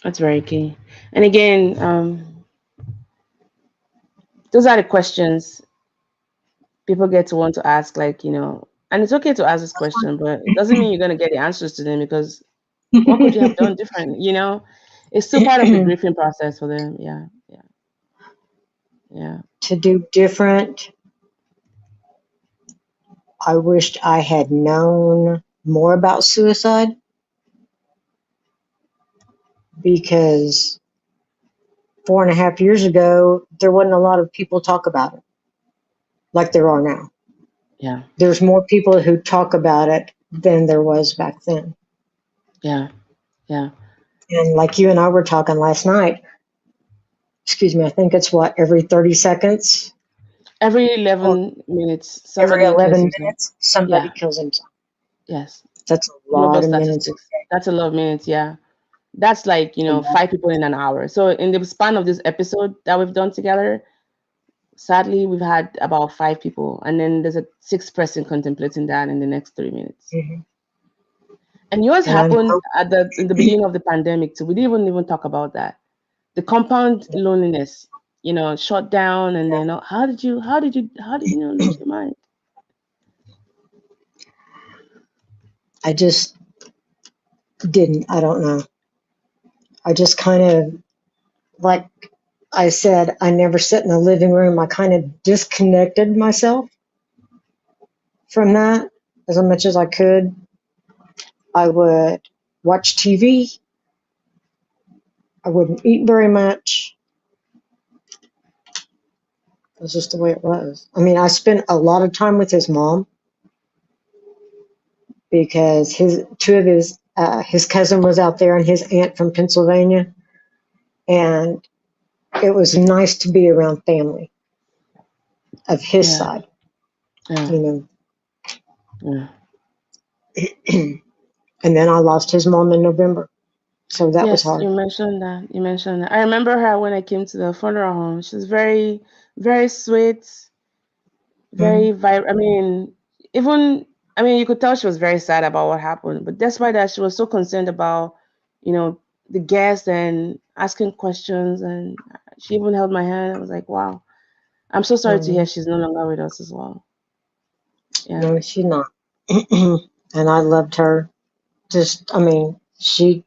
That's very key. And again, those are the questions people get to want to ask, like, and it's okay to ask this question, but it doesn't mean you're going to get the answers to them, because what could you have done different? It's still part of the grieving process for them. Yeah, yeah, yeah, To do different, I wished I had known more about suicide because 4.5 years ago, there wasn't a lot of people talk about it like there are now. yeah, There's more people who talk about it than there was back then. yeah, yeah. And like you and I were talking last night, excuse me, I think it's what, every 30 seconds Every or 11 minutes, every somebody kills 11 himself. minutes, somebody Yeah, kills himself. yes. That's a Global lot of minutes. statistics. That's a lot of minutes. Yeah. That's like, A lot. 5 people in an hour. So in the span of this episode that we've done together, sadly, we've had about 5 people. And then there's a sixth person contemplating that in the next 3 minutes. Mhm. And yours And I'm happened hoping. at the beginning of the pandemic too. We didn't even talk about that. The compound loneliness, shut down, and then how did you lose your mind? I just didn't. I don't know. I just kind of, like I said, I never sit in the living room. I kind of disconnected myself from that as much as I could. I would watch TV. I wouldn't eat very much. It was just the way it was. I mean, I spent a lot of time with his mom because his cousin was out there and his aunt from Pennsylvania, and it was nice to be around family of his Yeah, side, yeah, you yeah. know. And then I lost his mom in November, so that was Yes, hard. you mentioned that. You mentioned that. I remember her when I came to the funeral home. She was very, very sweet, very Mhm. I mean, even you could tell she was very sad about what happened. But despite that, she was so concerned about, you know, the guests and asking questions, and she even held my hand. I was like, wow. I'm so sorry to hear Mhm. she's no longer with us as well. Yeah, No, she's not. And I loved her. Just, I mean, she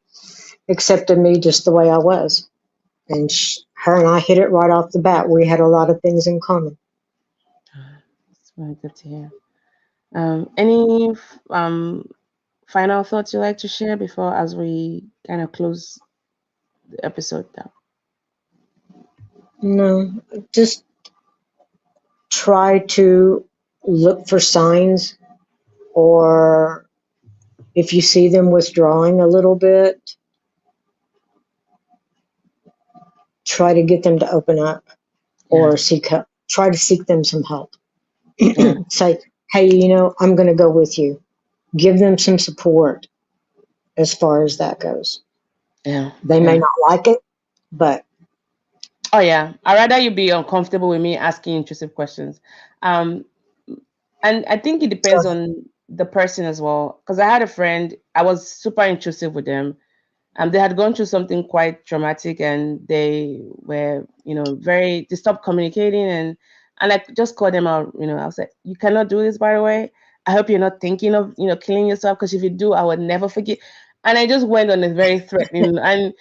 accepted me just the way I was. And her and I hit it right off the bat. We had a lot of things in common. it's really good to hear. Any final thoughts you'd like to share before as we kind of close the episode down? No, just try to look for signs, or if you see them withdrawing a little bit, try to get them to open up Yeah, or seek help. Try to seek them some help. yeah, Say, hey, I'm going to go with you. Give them some support as far as that goes. yeah, They may yeah. not like it, but Oh yeah, I'd rather you be uncomfortable with me asking intrusive questions. Um, and I think it depends so, on the person as well. Because I had a friend, I was super intrusive with them. They had gone through something quite traumatic, and they were, they stopped communicating, and I just called them out. I was like, you cannot do this, by the way. I hope you're not thinking of, killing yourself, because if you do, I would never forget. And I just went on a very threatening, and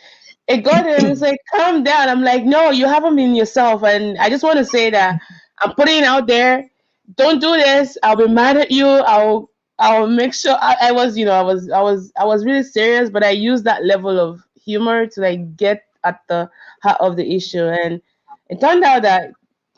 it got him. It's like, calm down. I'm like, no, you haven't been yourself. And I just want to say that I'm putting it out there. Don't do this. I'll be mad at you. I'll make sure I was, I was really serious, but I used that level of humor to like get at the heart of the issue. And it turned out that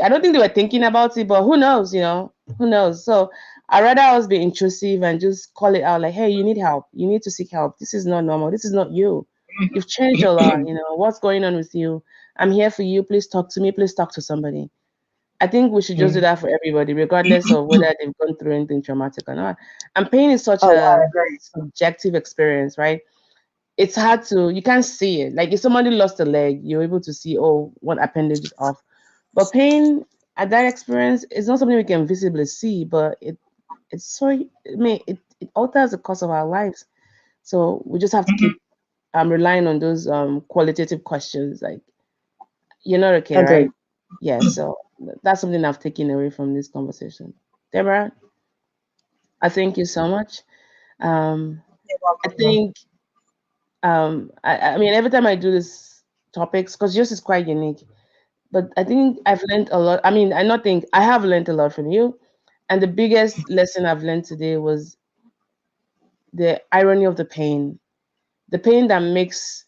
I don't think they were thinking about it, but who knows, who knows? So I rather always be intrusive and just call it out like, hey, you need help. You need to seek help. This is not normal. This is not you. You've changed a lot. What's going on with you? I'm here for you. Please talk to me. Please talk to somebody. I think we should just do mm. that for everybody, regardless of whether they've gone through anything traumatic or not. And pain is such Oh, a I agree. subjective experience, right? It's hard to, you can't see it. Like if somebody lost a leg, you're able to see, oh, one appendage is off. But pain at that experience is not something we can visibly see, but it's so, it alters the course of our lives. So we just have to Mhm. keep relying on those qualitative questions like, you're not okay, Agreed. right? Yeah, so that's something I've taken away from this conversation. Deborah, I thank you so much. Um, You're I welcome, Mom. think, I mean, every time I do this topics, because yours is quite unique, but I think I've learned a lot. I mean, I not think I have learned a lot from you. And the biggest lesson I've learned today was the irony of the pain that makes,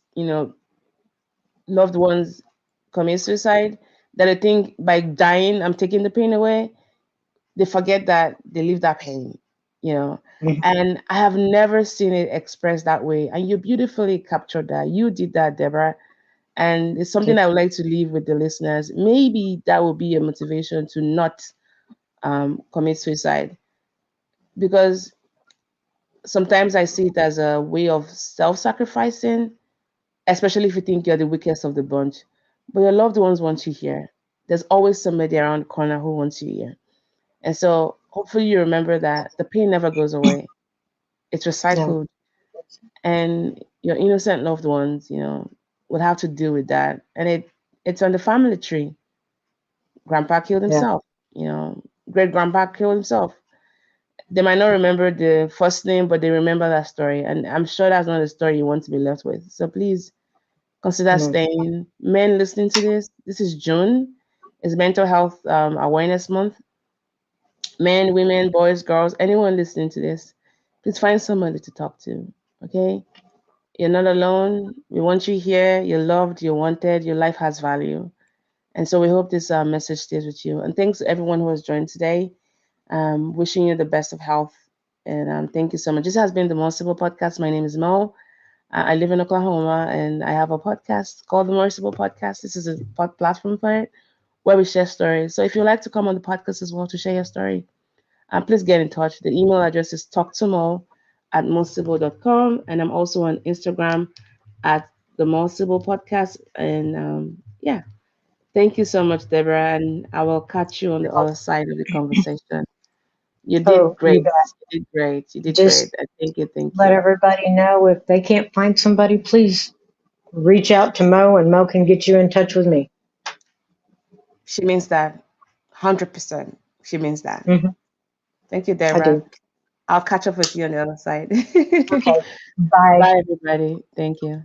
loved ones commit suicide. That I think by dying, I'm taking the pain away. They forget that they live that pain, you know. Mhm. And I have never seen it expressed that way. And you beautifully captured that. You did that, Deborah. And it's something Thank I would like to leave with the listeners. Maybe that will be a motivation to not commit suicide, because sometimes I see it as a way of self-sacrificing, especially if you think you're the weakest of the bunch. But your loved ones want you here. There's always somebody around the corner who wants you here. And so hopefully you remember that the pain never goes away. It's you. No. recycled, and your innocent loved ones, would have to deal with that. And it's on the family tree. Grandpa killed Yeah. himself, great grandpa killed himself. They might not remember the first name, but they remember that story. And I'm sure that's not a story you want to be left with. So please consider No. staying. Men listening to this is June. It's Mental Health Awareness Month. Men, women, boys, girls, anyone listening to this, please find somebody to talk to. Okay? You're not alone. We want you here. You're loved. You're wanted. Your life has value. And so we hope this message stays with you. And thanks to everyone who has joined today. Wishing you the best of health. And thank you so much. This has been the Merciful Podcast. My name is Mo. I live in Oklahoma, and I have a podcast called the Merciful Podcast. This is a platform for it where we share stories. So if you'd like to come on the podcast as well to share your story, please get in touch. The email address is talktomo@merciful.com. And I'm also on Instagram at the Merciful Podcast. And yeah, thank you so much, Deborah. And I will catch you on You're the other welcome. side of the conversation. You did Oh, you great. bet. You did great. You did great. Just I thank you. Thank let you. everybody know if they can't find somebody, please reach out to Mo and Mo can get you in touch with me. She means that 100%. She means that. Hmm. Thank you, I Debra. do. I'll catch up with you on the other side. Okay. Bye. Bye, everybody. Thank you.